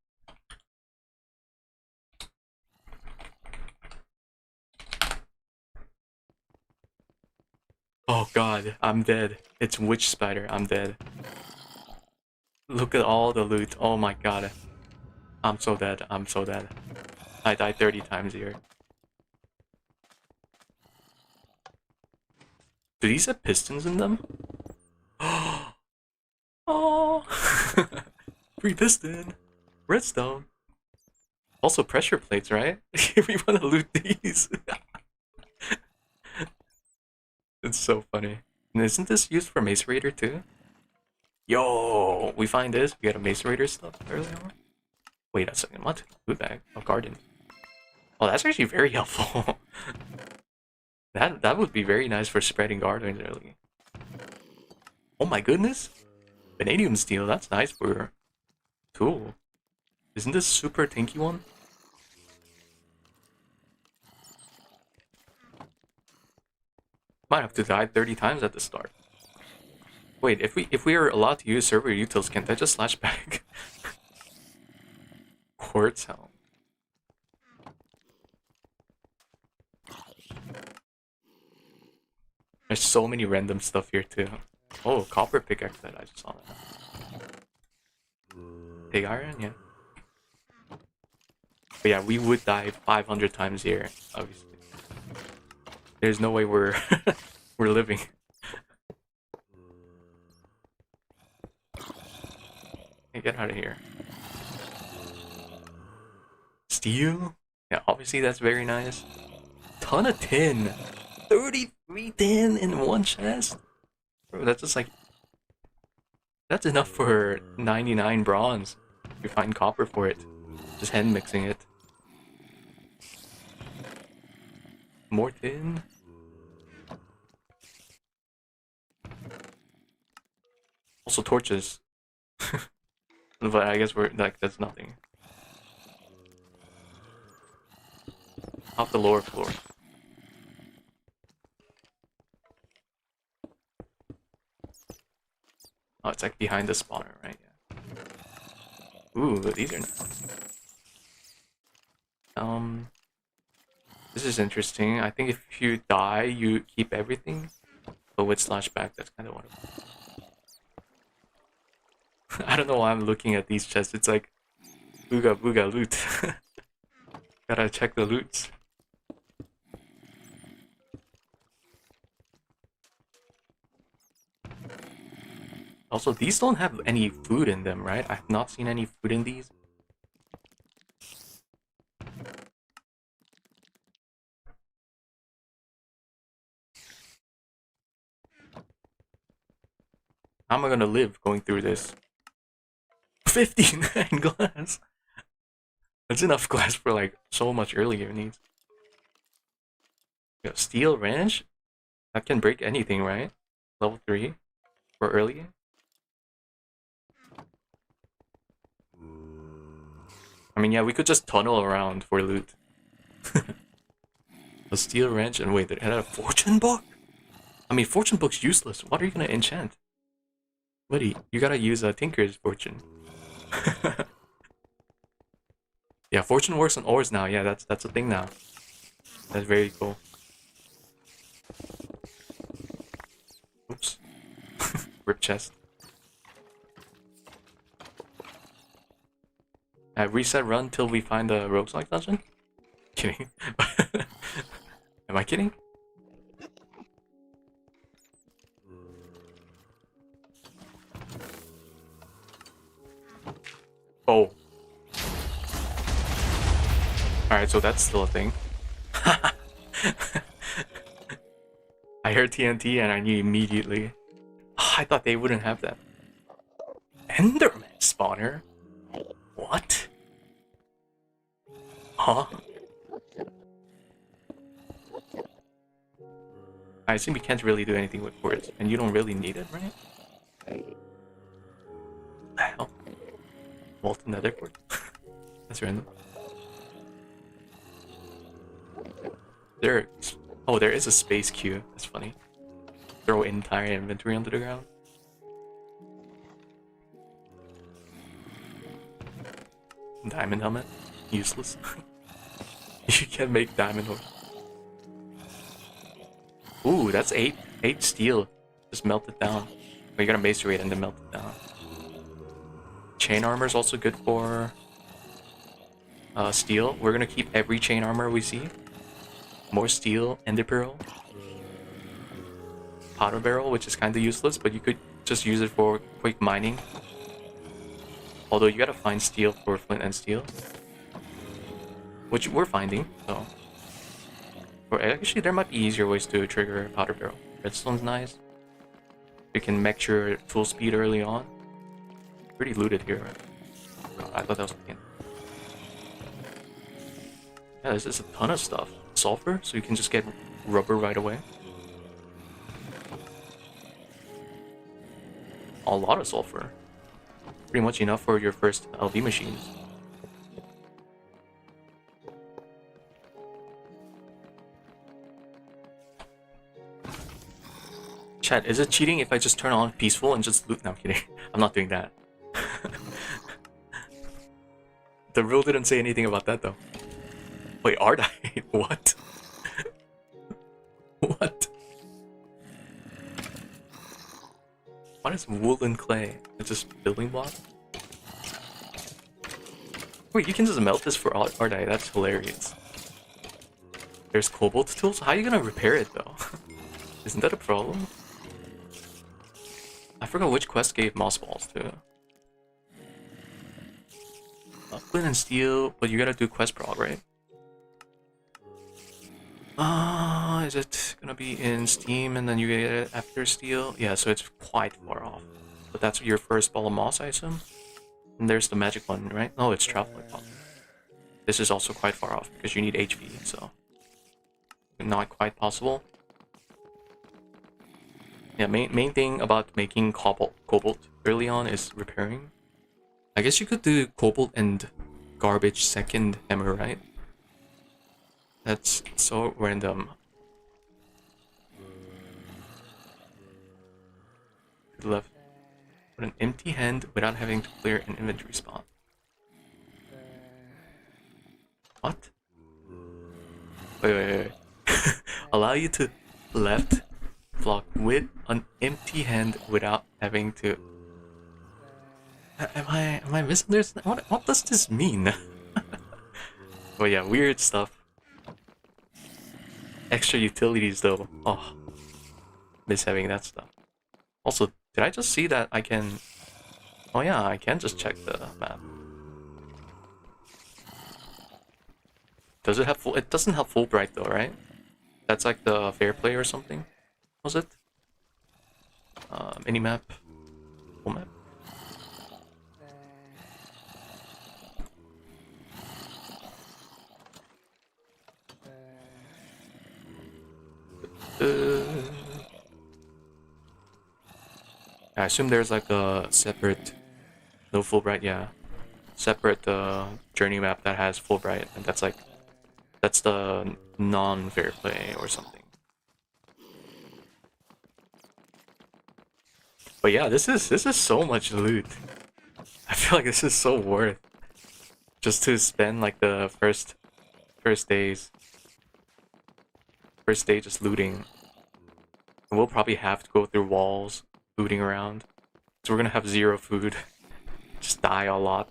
Oh god, I'm dead. It's witch spider, I'm dead. Look at all the loot. Oh my god. I'm so dead. I died 30 times here. Do these have pistons in them? Oh! Free piston! Redstone! Also pressure plates, right? We want to loot these. It's so funny. And isn't this used for Macerator too? Yo! We find this. We got a Macerator stuff earlier on. Wait a second. What? Food bag. A garden. Oh, that's actually very helpful. That would be very nice for spreading gardens early. Oh my goodness! Vanadium steel, that's nice for tool. Isn't this super tinky one? Might have to die 30 times at the start. Wait, if we are allowed to use server utils, can't I just slash back? Quartz helm. There's so many random stuff here too. Oh, copper pickaxe that I just saw that. Pig iron, yeah. But yeah, we would die 500 times here, obviously. There's no way we're we're living. Hey, get out of here. Steel? Yeah, obviously that's very nice. Ton of tin. 33 tin in one chest. Bro, that's just like that's enough for 99 bronze. If you find copper for it. Just hand mixing it. More tin. Also torches. But I guess we're like that's nothing. Off the lower floor. Oh, it's like behind the spawner, right? Yeah. Ooh, these are nice. This is interesting. I think if you die, you keep everything. But with slashback, that's kind of wonderful. I don't know why I'm looking at these chests. It's like, booga booga loot. Gotta check the loots. Also, these don't have any food in them, right? I've not seen any food in these. How am I gonna live going through this? 59 glass! That's enough glass for like so much earlier needs. Yo, steel wrench? That can break anything, right? Level 3 for early. I mean, yeah, we could just tunnel around for loot. A steel wrench and wait, it had a fortune book? I mean, fortune book's useless. What are you gonna enchant? Buddy, you gotta use a Tinker's fortune. Yeah, fortune works on ores now. Yeah, that's a thing now. That's very cool. Oops. Rip chest. Reset run till we find the roguelike dungeon? Kidding. Am I kidding? Oh. Alright, so that's still a thing. I heard TNT and I knew immediately. I thought they wouldn't have that. Enderman spawner? What? Huh? I assume you can't really do anything with quartz, and you don't really need it, right? The hell? Molten nether quartz? That's random. Oh, there is a space queue. That's funny. Throw entire inventory onto the ground. Diamond helmet? Useless. You can make diamond helmet. Ooh, that's 8 steel. Just melt it down. Oh, you gotta macerate and then melt it down. Chain armor is also good for steel. We're gonna keep every chain armor we see. More steel, ender pearl, powder barrel, which is kind of useless, but you could just use it for quick mining. Although you gotta find steel for flint and steel, which we're finding. So, or actually, there might be easier ways to trigger powder barrel. Redstone's nice. You can max your tool speed early on. Pretty looted here, right? God, I thought that was the end. Yeah, there's just a ton of stuff. Sulfur, so you can just get rubber right away. A lot of sulfur. Pretty much enough for your first LV machines. Chat, is it cheating if I just turn on peaceful and just loot? No, I'm kidding. I'm not doing that. The rule didn't say anything about that though. Wait, art I? What? What? What is wool and clay? It's just building blocks? Wait, you can just melt this for art I? That's hilarious. There's cobalt tools? How are you gonna repair it though? Isn't that a problem? I forgot which quest gave moss balls to. Flint and steel, but you gotta do quest prog, right? Is it gonna be in Steam and then you get it after steel? Yeah, so it's quite far off. But that's your first ball of moss, I assume? And there's the magic one, right? No, it's traveling. This is also quite far off because you need HP, so not quite possible. Yeah, main thing about making cobalt early on is repairing. I guess you could do cobalt and garbage second hammer, right? That's so random. Left with an empty hand without having to clear an inventory spot. What? Wait. Allow you to left block with an empty hand without having to. Am I missing this? What does this mean? Oh yeah, weird stuff. Extra utilities though. Oh, miss having that stuff. Also, did I just see that I can? Oh yeah, I can just check the map. Does it have full? It doesn't have Fulbright though, right? That's like the fair play or something. Was it? Mini map. Full map. I assume there's like a separate, no Fulbright, yeah, separate journey map that has Fulbright, and that's the non-fair play or something. But yeah, this is so much loot. I feel like this is so worth just to spend like the first day just looting. And we'll probably have to go through walls looting around, so we're gonna have zero food. Just die a lot.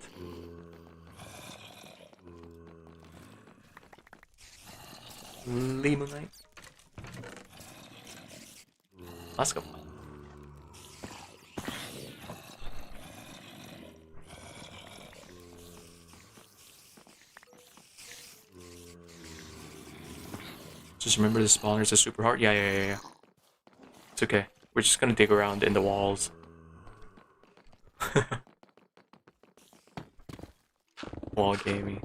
Limonite. Let's go. Just remember the spawners are super hard. Yeah. It's okay. We're just gonna dig around in the walls. Wall gaming.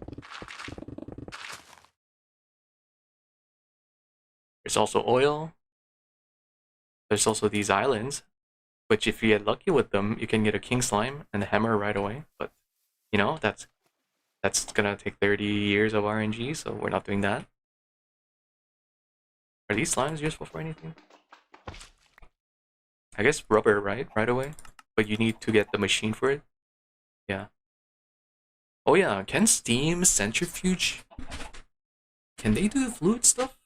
There's also oil. There's also these islands, which if you get lucky with them, you can get a king slime and a hammer right away. But you know, that's gonna take 30 years of RNG, so we're not doing that. Are these slimes useful for anything? I guess rubber, right? Right away. But you need to get the machine for it. Yeah. Oh yeah, can Steam Centrifuge? Can they do fluid stuff?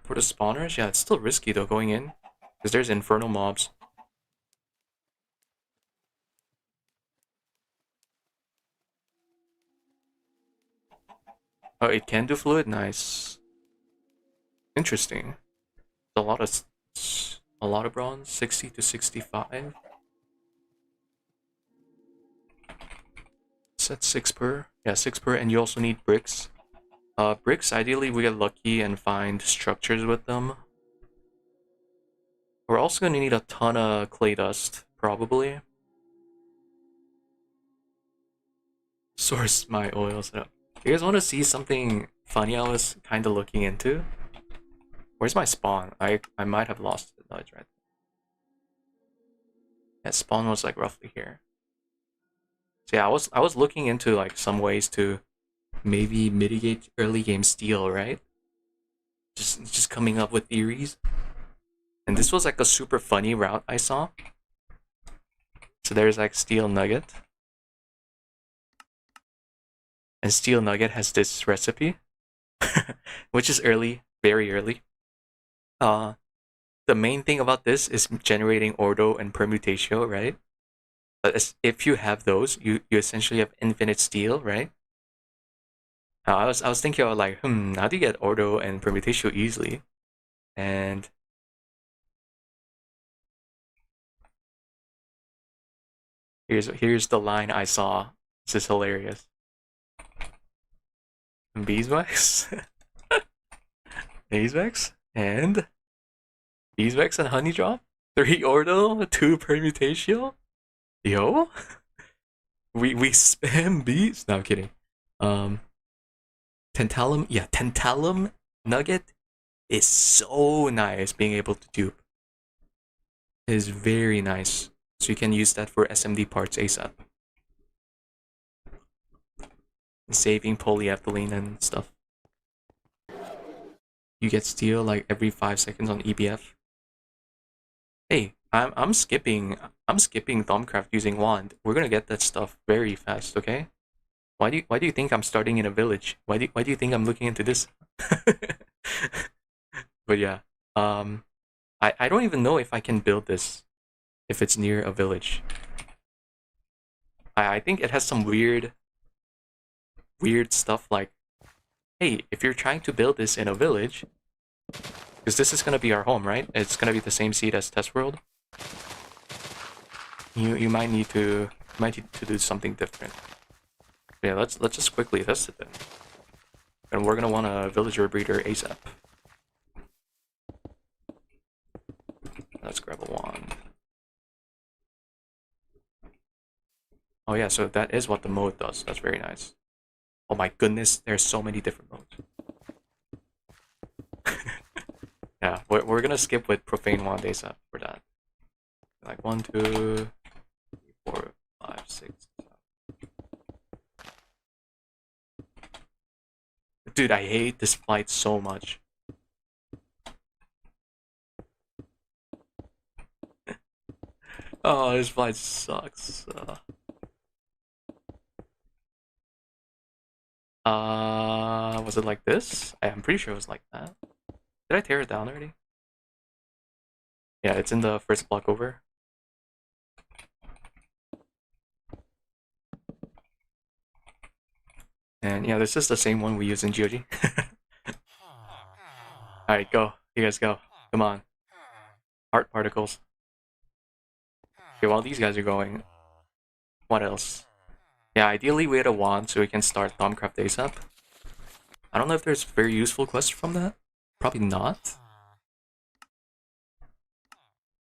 For the spawners? Yeah, it's still risky though going in. Because there's infernal mobs. Oh, it can do fluid? Nice. Interesting. A lot of bronze, 60 to 65. Set 6 per. Yeah, 6 per, and you also need bricks. Bricks, ideally we get lucky and find structures with them. We're also gonna need a ton of clay dust, probably. Source my oil setup. You guys want to see something funny I was kind of looking into? Where's my spawn? I might have lost the nudge right there. Yeah, spawn was like roughly here. So yeah, I was looking into like some ways to maybe mitigate early game steal, right? Just coming up with theories. And this was like a super funny route I saw. So there's like steel nugget. And steel nugget has this recipe, which is early, very early. The main thing about this is generating ordo and permutatio, right? But if you have those, you essentially have infinite steel, right? I was thinking about like, how do you get ordo and permutatio easily? And here's the line I saw. This is hilarious. Beeswax, beeswax, and beeswax and honey drop. 3 ordo, 2 permutatio. Yo, we spam bees. No, I'm kidding. Tantalum, yeah, tantalum nugget is so nice. Being able to dupe is very nice. So you can use that for SMD parts ASAP. Saving polyethylene and stuff. You get steel like every 5 seconds on EBF. Hey, I'm skipping Thumbcraft using wand. We're gonna get that stuff very fast, okay? Why do you think I'm starting in a village? Why do you think I'm looking into this? But yeah, um, I don't even know if I can build this if it's near a village. I think it has some weird stuff like, hey, if you're trying to build this in a village, because this is gonna be our home, right? It's gonna be the same seed as Test World. You might need to do something different. Yeah, let's just quickly test it then. And we're gonna want a villager breeder ASAP. Let's grab a wand. Oh yeah, so that is what the mode does. That's very nice. Oh my goodness, there's so many different modes. Yeah, we're gonna skip with profane wand ASAP for that. Like 1, 2, 3, 4, 5, 6. Dude, I hate this flight so much. Oh, this flight sucks. Was it like this? I'm pretty sure it was like that. Did I tear it down already? Yeah, it's in the first block over. And yeah, this is the same one we use in GOG. Alright, go. You guys go. Come on. Heart particles. Okay, while these guys are going, what else? Yeah, ideally we had a wand so we can start Thaumcraft ASAP. I don't know if there's very useful quests from that. Probably not.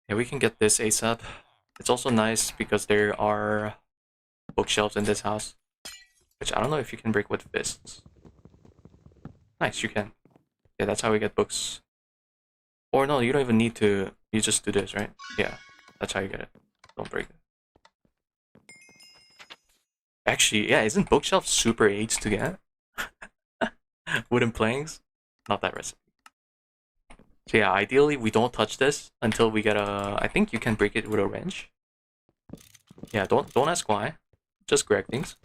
Yeah, we can get this ASAP. It's also nice because there are bookshelves in this house, which I don't know if you can break with fists. Nice, you can. Yeah, that's how we get books. Or no, you don't even need to. You just do this, right? Yeah, that's how you get it. Don't break it. Actually, yeah, isn't bookshelf super AIDS to get? Wooden planks? Not that recipe. So yeah, ideally we don't touch this until we get a... I think you can break it with a wrench. Yeah, don't ask why. Just grab things.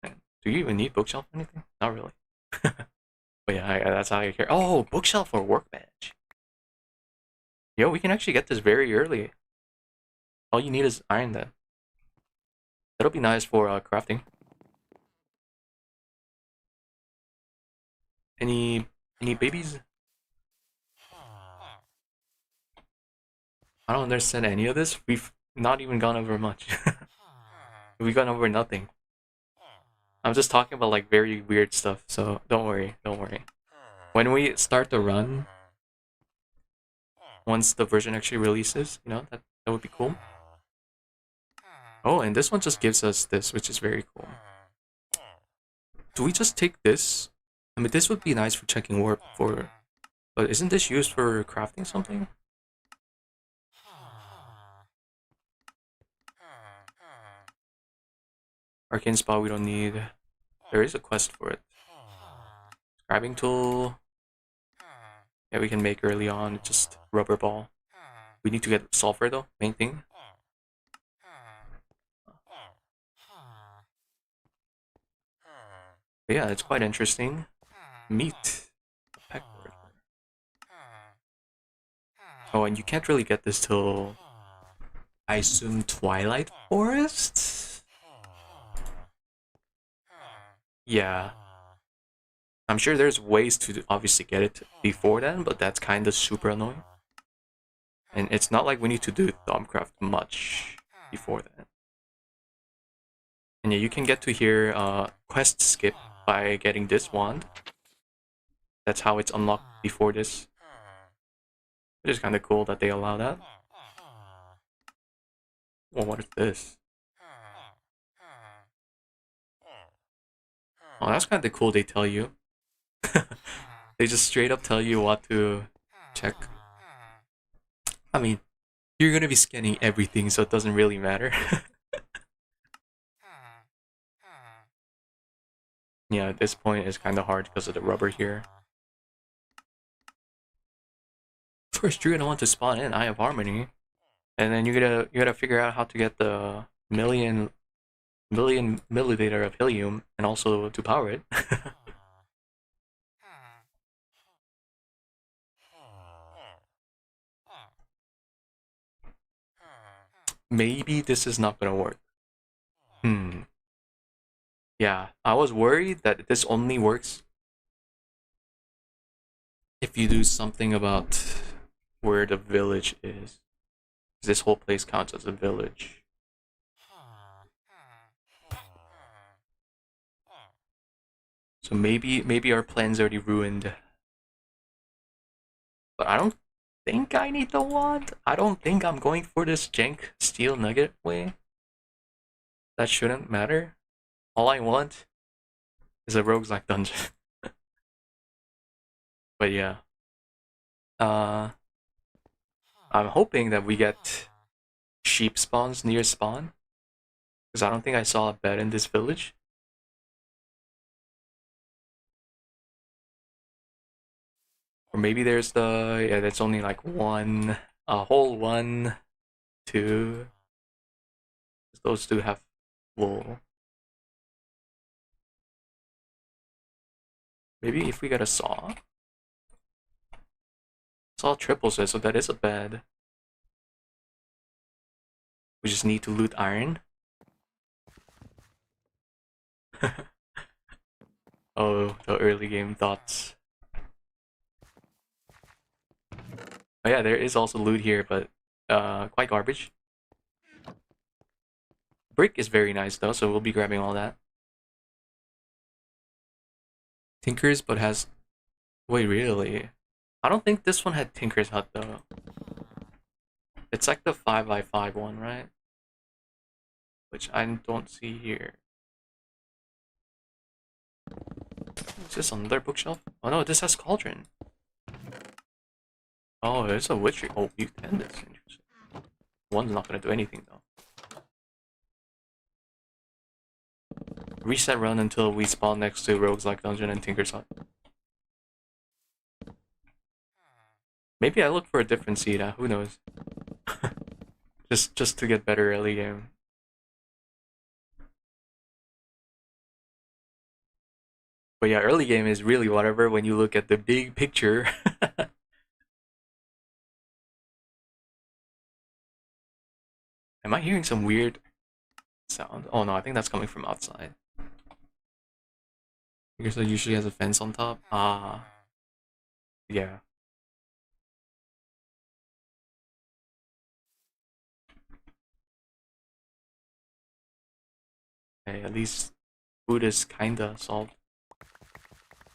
Do you even need bookshelf or anything? Not really. But yeah, that's how you care. Oh, bookshelf or workbench. Yo, we can actually get this very early. All you need is iron then. That'll be nice for crafting. Any babies? I don't understand any of this. We've not even gone over much. We've gone over nothing. I'm just talking about like very weird stuff, so don't worry, don't worry. When we start the run, once the version actually releases, you know, that would be cool. Oh, and this one just gives us this, which is very cool. Do we just take this? I mean, this would be nice for checking warp for... But isn't this used for crafting something? Arcane spot we don't need. There is a quest for it. Scribing tool. Yeah, we can make early on, just rubber ball. We need to get sulfur though, main thing. But yeah, it's quite interesting. Meat. Peckworth. Oh, and you can't really get this till... I assume Twilight Forest? Yeah. I'm sure there's ways to obviously get it before then, but that's kind of super annoying. And it's not like we need to do Thaumcraft much before that. And yeah, you can get to here quest skip by getting this wand. That's how it's unlocked before this. It is kind of cool that they allow that. Well, what is this? Oh, that's kind of cool they tell you. They just straight up tell you what to check. I mean, you're gonna be scanning everything, so it doesn't really matter. Yeah, at this point it's kind of hard because of the rubber here. First, you're gonna want to spawn in Eye of Harmony, and then you gotta figure out how to get the million million milliliter of helium, and also to power it. Maybe this is not gonna work. Yeah, I was worried that this only works if you do something about where the village is. This whole place counts as a village. So maybe our plan's already ruined. But I don't think I need the wand. I don't think I'm going for this jank steel nugget way. That shouldn't matter. All I want is a roguelike dungeon. But yeah. I'm hoping that we get sheep spawns near spawn. Because I don't think I saw a bed in this village. Or maybe there's the... Yeah, that's only like one... A whole one, two... Those two have wool. Maybe if we get a saw? Saw triples it, so that is a bed. We just need to loot iron. Oh, the early game thoughts. Oh yeah, there is also loot here, but quite garbage. Brick is very nice though, so we'll be grabbing all that. Tinker's, but has... Wait, really? I don't think this one had Tinker's Hut though. It's like the 5x5 one, right? Which I don't see here. Is this another bookshelf? Oh no, this has Cauldron. Oh, it's a witchery. Oh, you can. That's interesting. One's not gonna do anything though. Reset run until we spawn next to Roguelike Dungeon and Tinker's Hut. Maybe I look for a different seed, who knows? just to get better early game. But yeah, early game is really whatever when you look at the big picture. Am I hearing some weird sound? Oh no, I think that's coming from outside. Because it usually has a fence on top. Ah. Yeah. Hey, at least food is kinda solved.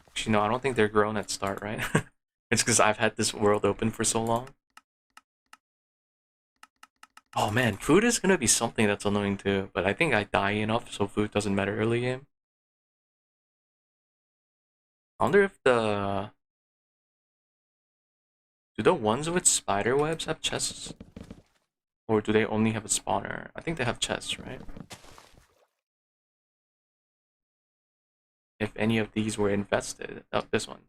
Actually, no, I don't think they're grown at start, right? It's because I've had this world open for so long. Oh man, food is gonna be something that's annoying too, but I think I die enough so food doesn't matter early game. I wonder if the... Do the ones with spider webs have chests? Or do they only have a spawner? I think they have chests, right? If any of these were infested. Oh, this one.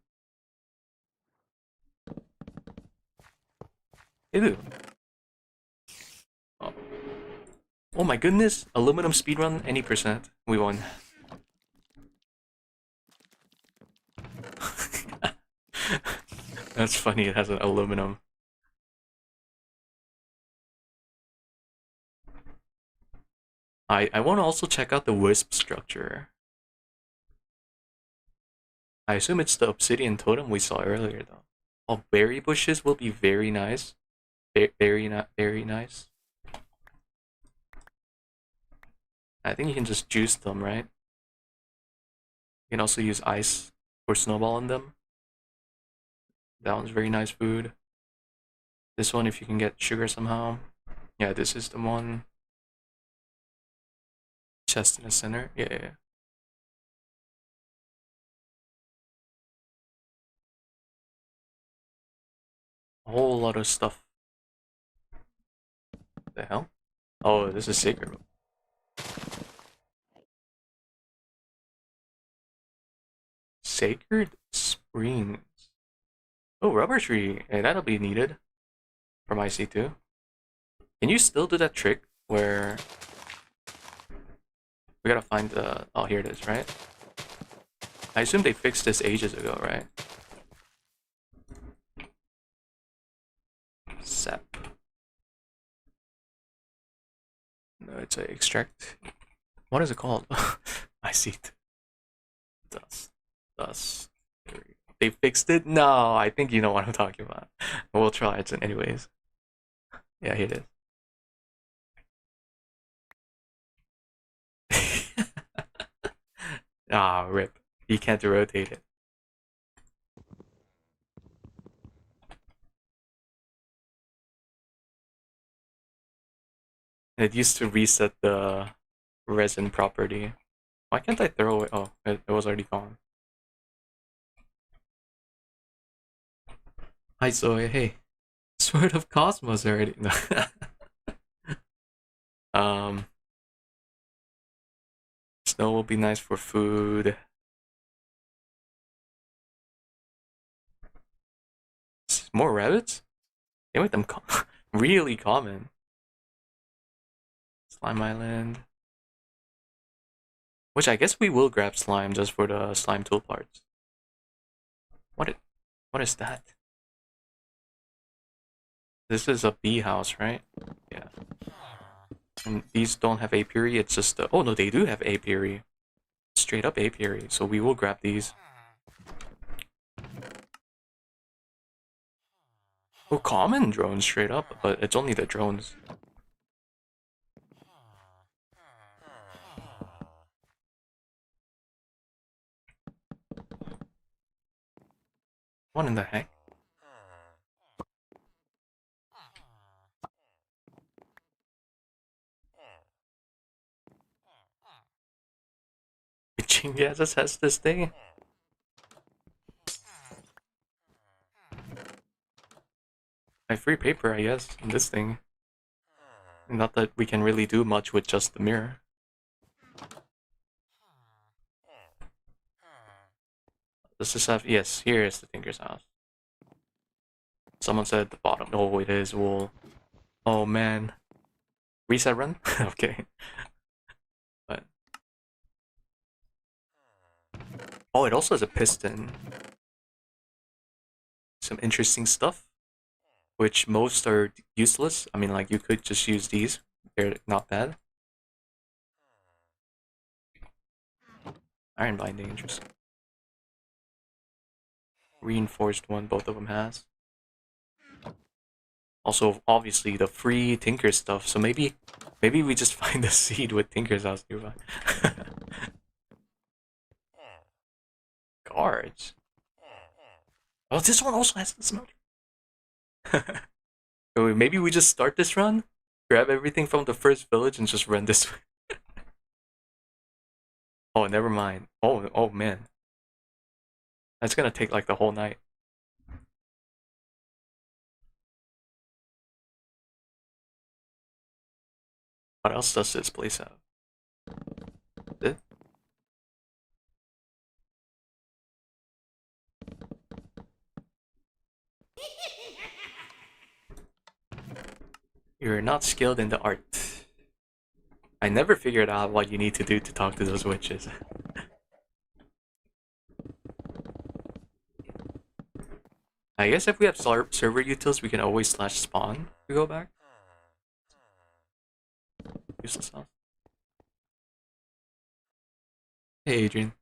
They do. Oh. Oh my goodness! Aluminum speedrun, any percent. We won. That's funny, it has an aluminum. I want to also check out the wisp structure. I assume it's the obsidian totem we saw earlier though. Oh, berry bushes will be very nice. Very nice. I think you can just juice them, right? You can also use ice or snowball on them. That one's very nice food. This one, if you can get sugar somehow. Yeah, this is the one. Chest in the center. Yeah. A whole lot of stuff. What the hell? Oh, this is sacred. Sacred Springs. Oh, rubber tree. Hey, that'll be needed from IC2. Can you still do that trick where We gotta find the... Oh, here it is, right? I assume they fixed this ages ago, right? Sap. No, it's a extract. What is it called? I see it. Dust. They fixed it? No, I think you know what I'm talking about. We'll try it anyways. Yeah, here it is. Ah, rip. You can't rotate it. It used to reset the resin property. Why can't I throw it? Oh, it was already gone. Hi, Zoe. Hey. Sword of Cosmos already. um, Snow will be nice for food. More rabbits? They make them really common. Slime Island. Which I guess we will grab slime just for the slime tool parts. What is that? This is a bee house, right? Yeah. And these don't have apiary, it's just the... Oh no, they do have apiary. Straight up apiary, so we will grab these. Oh, common drones straight up, but it's only the drones. What in the heck? Chingasas has this thing? My free paper, I guess, in this thing. Not that we can really do much with just the mirror. Does this have... Yes, here is the Tinker's house. Someone said at the bottom. Oh, it is wool. Oh, man. Reset run? Okay. But... Oh, it also has a piston. Some interesting stuff. Which most are useless. I mean, like, you could just use these. They're not bad. Iron binding, interesting. Reinforced one, both of them has. Also, obviously, the free Tinker stuff. So maybe we just find a seed with Tinker's house nearby. Guards. Oh, this one also has the smelter. So maybe we just start this run, grab everything from the first village, and just run this way. Oh, never mind. Oh man. That's gonna take like the whole night. What else does this place have? This? You're not skilled in the art. I never figured out what you need to do to talk to those witches. I guess if we have server utils, we can always /spawn to go back. Useless house. Hey, Adrian.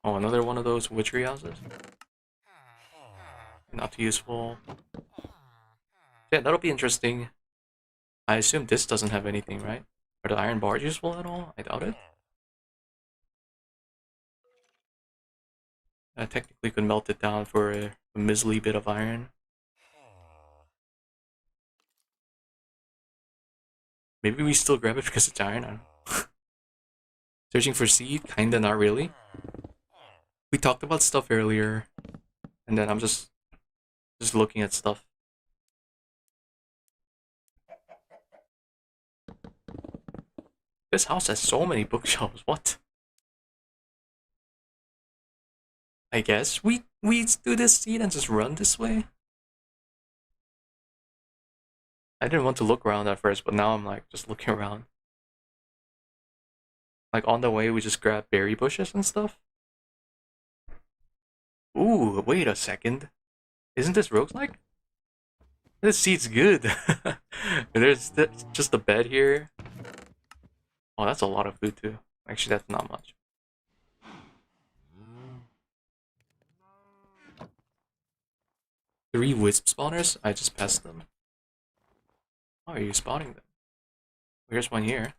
Oh, another one of those witchery houses? Not too useful. Yeah, that'll be interesting. I assume this doesn't have anything, right? Are the iron bars useful at all? I doubt it. I technically could melt it down for a measly bit of iron. Maybe we still grab it because it's iron. I don't know. Searching for seed? Kinda, not really. We talked about stuff earlier, and then I'm just looking at stuff. This house has so many bookshelves. What? I guess we do this seed and just run this way. I didn't want to look around at first, but now I'm like just looking around. Like on the way, we just grab berry bushes and stuff. Ooh, wait a second. Isn't this roguelike? This seat's good. There's just a bed here. Oh, that's a lot of food too. Actually, that's not much. Three wisp spawners? I just passed them. How are you spotting them? Here's one here.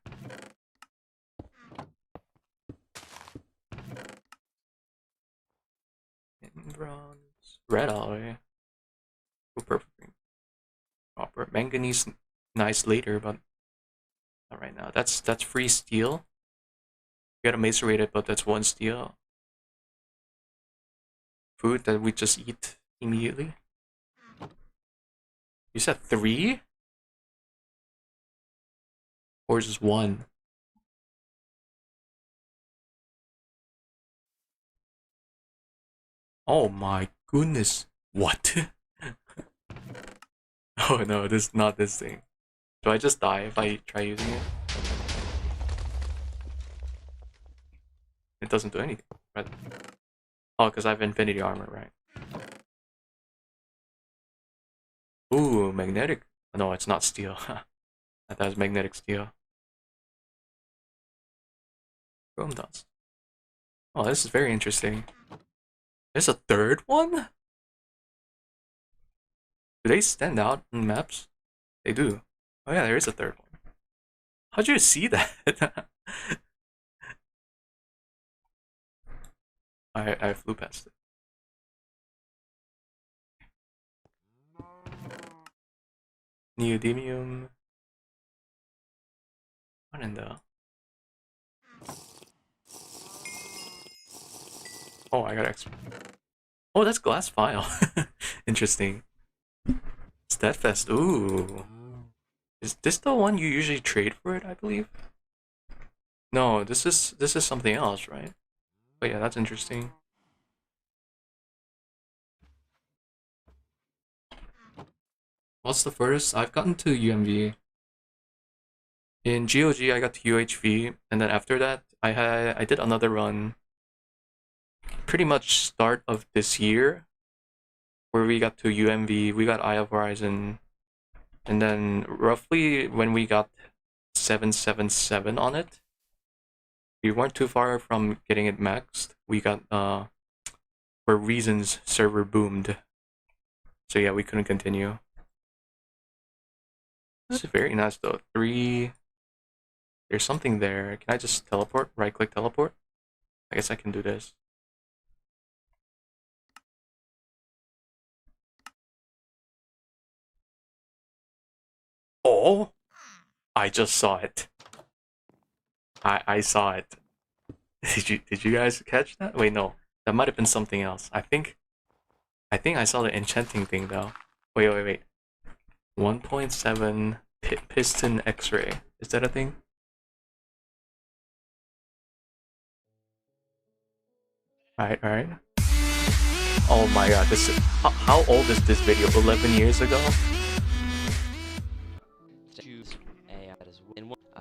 In bronze. Red alloy. Oh, perfect. Copper. Manganese, nice later, but not right now. That's free steel. We gotta macerate it, but that's one steel. Food that we just eat immediately. You said 3? Or just 1? Oh my goodness. What? Oh no, this is not this thing. Do I just die if I try using it? It doesn't do anything. Right? Oh, because I have infinity armor, right? Ooh, magnetic. No, it's not steel. I thought it was magnetic steel. Chrome dust. Oh, this is very interesting. There's a third one? Do they stand out in maps? They do. Oh yeah, there is a third one. How'd you see that? I flew past it. Neodymium. What in the... Oh, I got XP. Oh, that's glass file. Interesting. Steadfast. Ooh. Is this the one you usually trade for it, I believe? No, this is something else, right? But yeah, that's interesting. What's the first? I've gotten to UMV. In GOG, I got to UHV, and then after that, I did another run. Pretty much start of this year, where we got to UMV, we got Eye of Horizon, and then roughly when we got 777 on it, we weren't too far from getting it maxed. We got for reasons server boomed, so yeah, we couldn't continue. This is very nice though. 3. There's something there. Can I just teleport? Right click teleport? I guess I can do this. Oh! I just saw it. I saw it. Did you guys catch that? Wait, no. That might have been something else. I think I saw the enchanting thing though. Wait. 1.7 piston X-ray. Is that a thing? Alright. Oh my god, this is, how old is this video? 11 years ago?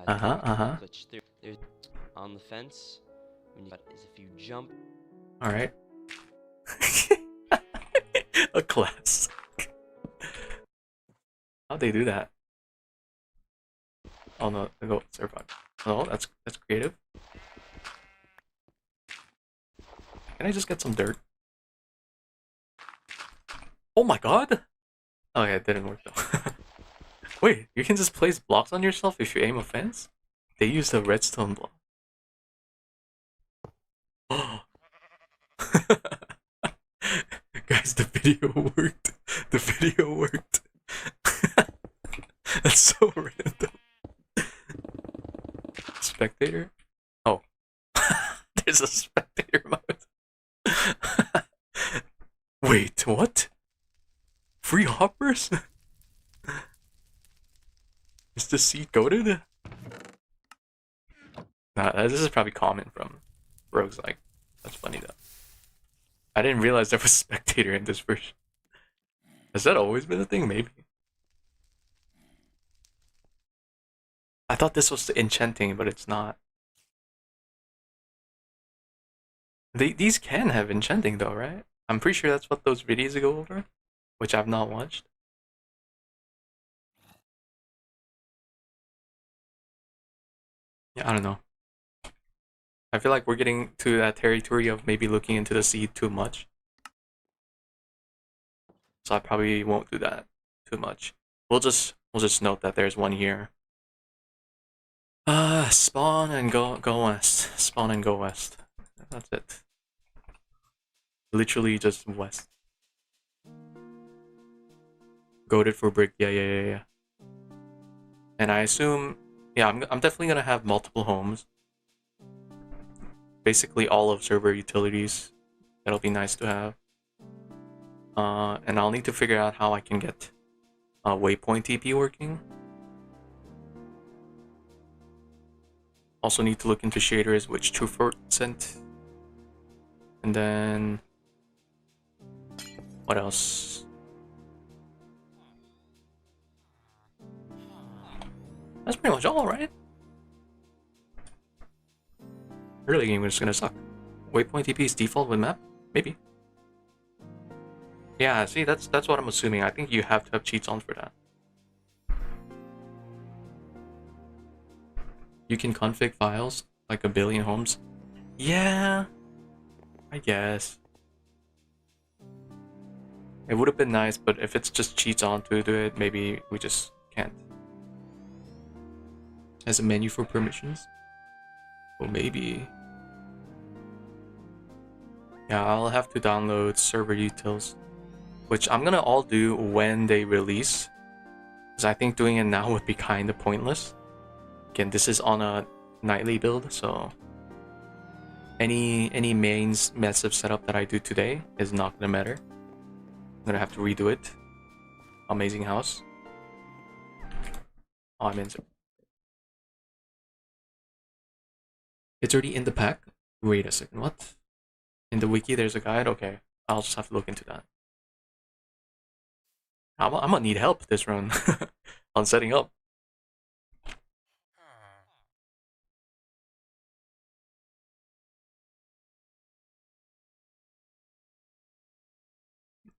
Uh-huh. There's on the fence. If you jump. Alright. A class. How'd they do that? Oh no, they go survive. Oh, that's creative. Can I just get some dirt? Oh my god! Okay, it didn't work though. Wait, you can just place blocks on yourself if you aim a fence? They use the redstone block. Oh. Guys, the video worked. The video worked. That's so random. Spectator? Oh. There's a spectator mode. Wait, what? Free hoppers? Is the seed goated? Nah, this is probably common from rogues like. That's funny though. I didn't realize there was spectator in this version. Has that always been a thing? Maybe. I thought this was the enchanting, but it's not. These can have enchanting though, right? I'm pretty sure that's what those videos go over, which I've not watched. Yeah, I don't know. I feel like we're getting to that territory of maybe looking into the seed too much. So I probably won't do that too much. We'll just note that there's one here. Spawn and go west. Spawn and go west. That's it. Literally just west. Goaded for brick. Yeah. And I assume, yeah, I'm definitely gonna have multiple homes. Basically all of server utilities. That'll be nice to have. And I'll need to figure out how I can get waypoint TP working. Also need to look into shaders, which Trufort sent. And then what else? That's pretty much all, right? Early game is gonna suck. Waypoint TP is default with map? Maybe. Yeah, see, that's what I'm assuming. I think you have to have cheats on for that. You can config files like a billion homes. Yeah, I guess. It would have been nice, but if it's just cheats on to do it, maybe we just can't. As a menu for permissions? Well, maybe. Yeah, I'll have to download server utils, which I'm gonna all do when they release, because I think doing it now would be kind of pointless. Again, this is on a nightly build, so any mains massive setup that I do today is not gonna matter. I'm gonna have to redo it. Amazing house. Oh, I'm in. It's already in the pack. Wait a second, what? In the wiki, there's a guide. Okay, I'll just have to look into that. I'm gonna need help this run on setting up.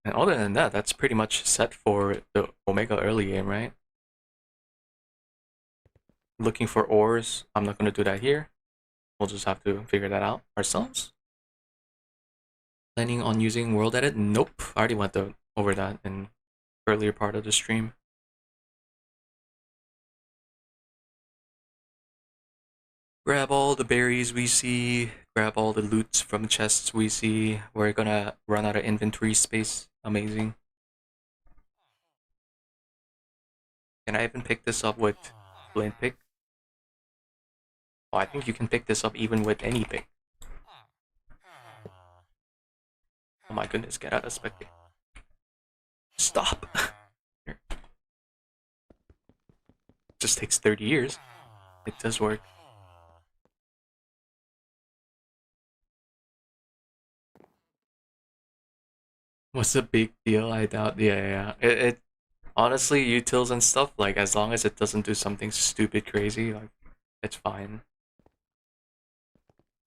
And other than that, that's pretty much set for the Omega early game, right? Looking for ores. I'm not gonna do that here. We'll just have to figure that out ourselves. Planning on using World Edit? Nope. I already went over that in earlier part of the stream. Grab all the berries we see. Grab all the loots from chests we see. We're gonna run out of inventory space. Amazing. Can I even pick this up with Flint pick? Oh, I think you can pick this up even with any pick. Oh my goodness, get out of spectate. Stop! Just takes 30 years. It does work. What's the big deal? I doubt. Yeah. It honestly, utils and stuff, like, as long as it doesn't do something stupid crazy, like, it's fine.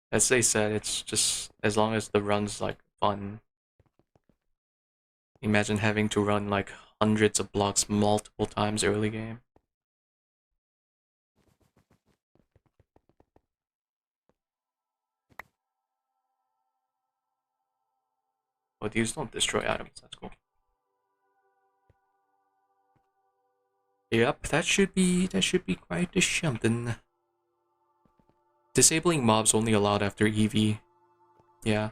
As they said, it's just as long as the run's like fun. Imagine having to run like hundreds of blocks multiple times early game. But these don't destroy items, that's cool. Yep, that should be quite a something. Disabling mobs only allowed after EV. Yeah.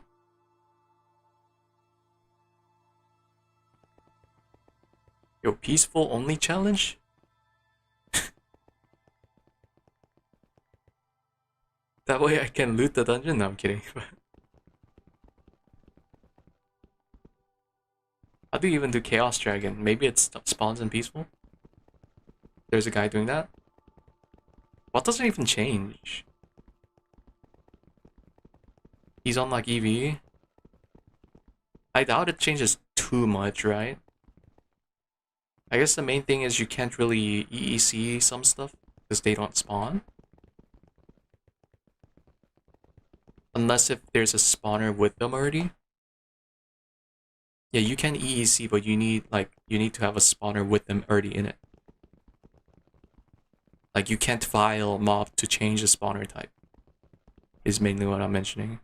Yo, peaceful only challenge? That way I can loot the dungeon? No, I'm kidding. How do you even do Chaos Dragon? Maybe it spawns in peaceful? There's a guy doing that? What doesn't even change? He's on like EV? I doubt it changes too much, right? I guess the main thing is you can't really EEC some stuff. because they don't spawn. Unless if there's a spawner with them already. Yeah, you can EEC, but you need to have a spawner with them already in it. Like you can't file mob to change the spawner type. Is mainly what I'm mentioning.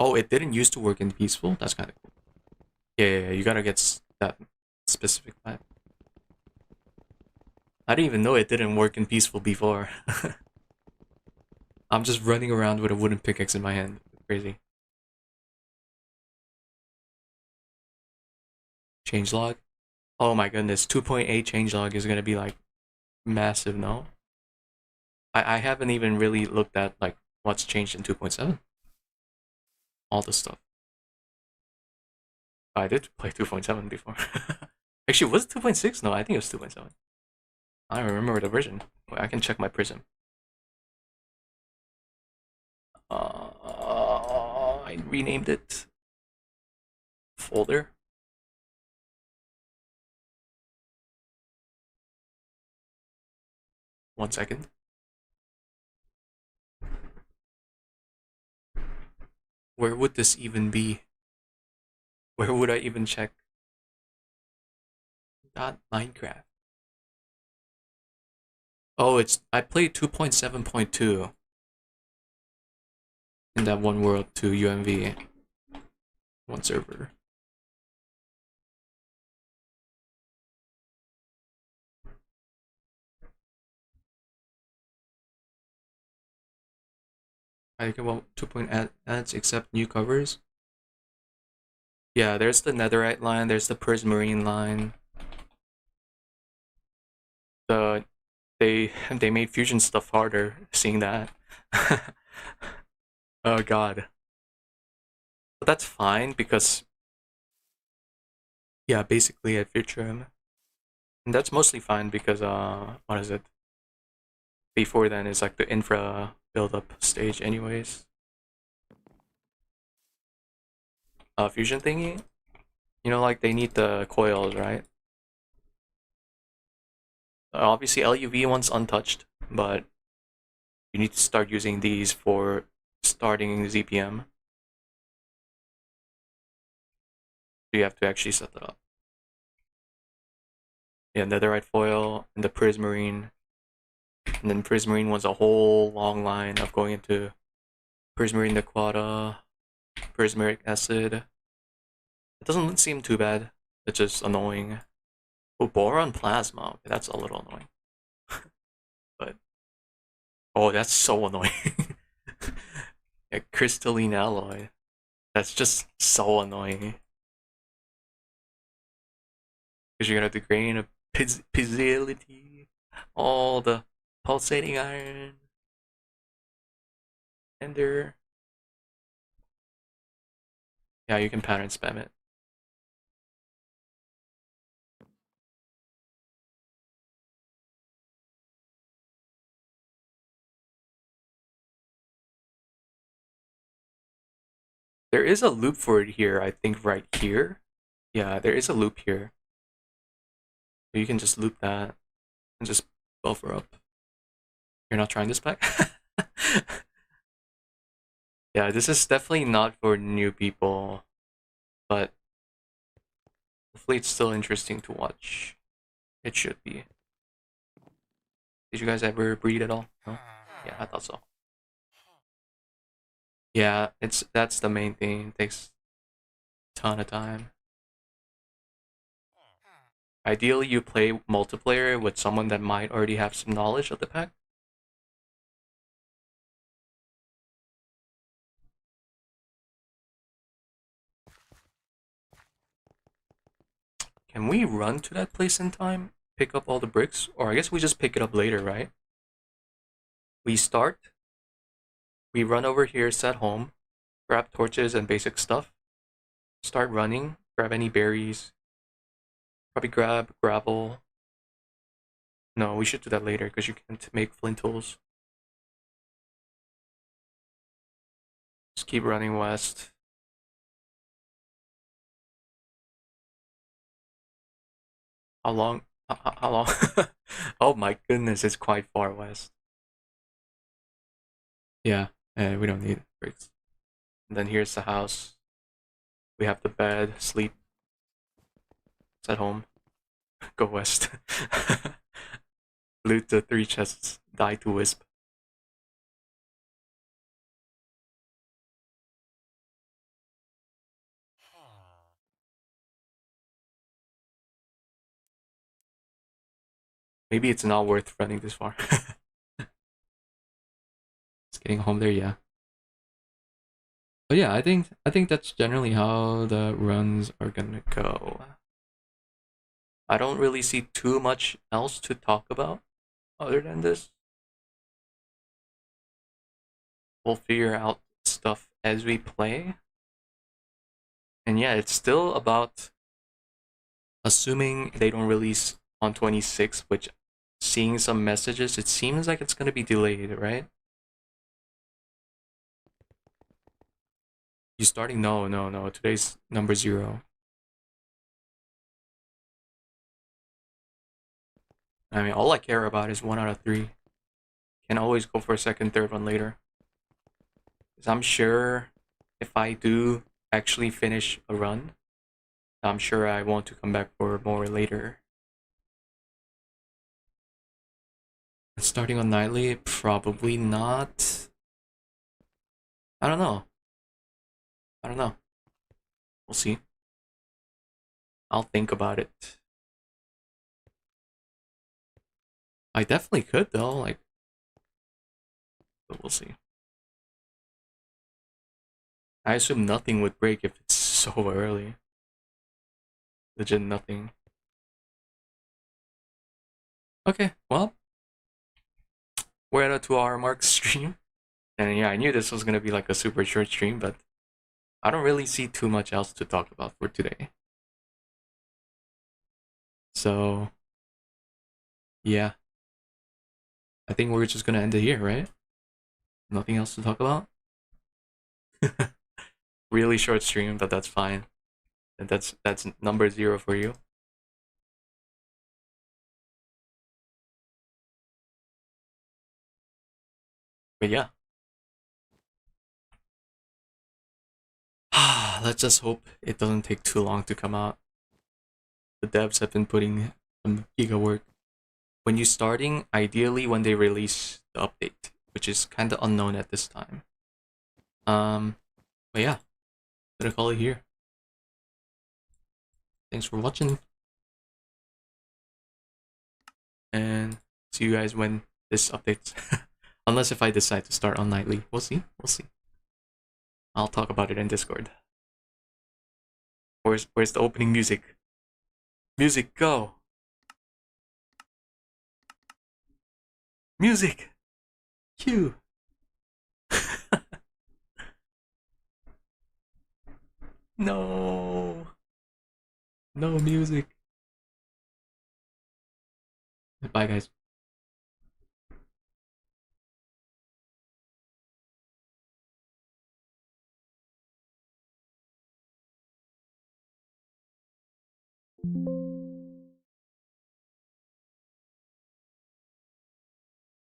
Oh, it didn't used to work in peaceful? That's kind of cool. Yeah, you gotta get that specific type. I didn't even know it didn't work in peaceful before. I'm just running around with a wooden pickaxe in my hand. Crazy. Changelog? Oh my goodness, 2.8 changelog is gonna be like massive, no? I haven't even really looked at like what's changed in 2.7. All the stuff. I did play 2.7 before. Actually, was it 2.6? No, I think it was 2.7. I don't remember the version. Wait, I can check my prism. I renamed it. Folder. One second. Where would this even be? Where would I even check? Not Minecraft. Oh, I played 2.7.2 in that one world to UMV. One server. I think about 2.8 ads except new covers. Yeah, there's the netherite line, there's the prismarine line. The they made fusion stuff harder, seeing that. Oh god. But that's fine because yeah, basically at Futurum. And that's mostly fine because what is it? Before then is like the infra build up stage anyways. Fusion thingy? You know, like they need the coils, right? Obviously LUV one's untouched, but you need to start using these for starting ZPM. So you have to actually set that up. Yeah, netherite foil and the prismarine. And then prismarine was a whole long line of going into prismarine aquata, prismaric acid. It doesn't seem too bad. It's just annoying. Oh, boron plasma. Okay, that's a little annoying. But oh, that's so annoying. Yeah, crystalline alloy. That's just so annoying. Because you're gonna have to gain a pizzality, all the pulsating iron, ender. Yeah, you can pattern spam it. There is a loop for it here, I think right here. Yeah, there is a loop here. So you can just loop that and just buffer up. You're not trying this pack? Yeah, this is definitely not for new people, but hopefully it's still interesting to watch. It should be. Did you guys ever breed at all? No? Yeah, I thought so. Yeah, that's the main thing. It takes a ton of time. Ideally, you play multiplayer with someone that might already have some knowledge of the pack. Can we run to that place in time? Pick up all the bricks? Or I guess we just pick it up later, right? We start, we run over here, set home, grab torches and basic stuff, start running, grab any berries, probably grab gravel. No, we should do that later because you can't make flint tools. Just keep running west. How long? How long? Oh my goodness, it's quite far west. Yeah, we don't need breaks. And then here's the house. We have the bed, sleep. It's at home. Go west. Loot the 3 chests. Die to wisp. Maybe it's not worth running this far. Just getting home there, yeah. But yeah, I think that's generally how the runs are gonna go. I don't really see too much else to talk about other than this. We'll figure out stuff as we play. And yeah, it's still about assuming they don't release on 26, which seeing some messages, it seems like it's gonna be delayed, right? You starting? No, no, no. Today's number 0. I mean, all I care about is 1 out of 3. Can always go for a second, third one later. Because I'm sure if I do actually finish a run, I'm sure I want to come back for more later. Starting on nightly, probably not. I don't know. I don't know. We'll see. I'll think about it. I definitely could though, like, but we'll see. I assume nothing would break if it's so early. Legit nothing. Okay, well, we're at a 2 hour mark stream. And yeah, I knew this was gonna be like a super short stream, but I don't really see too much else to talk about for today. So, yeah. I think we're just gonna end it here, right? Nothing else to talk about? Really short stream, but that's fine. And that's number 0 for you. But yeah. Let's just hope it doesn't take too long to come out. The devs have been putting some giga work. When you're starting, ideally when they release the update, which is kind of unknown at this time. But yeah, gonna call it here. Thanks for watching, and see you guys when this updates. Unless if I decide to start on nightly, we'll see. We'll see. I'll talk about it in Discord. Where's the opening music? Music, go! Music, cue. No, no music. Bye, guys.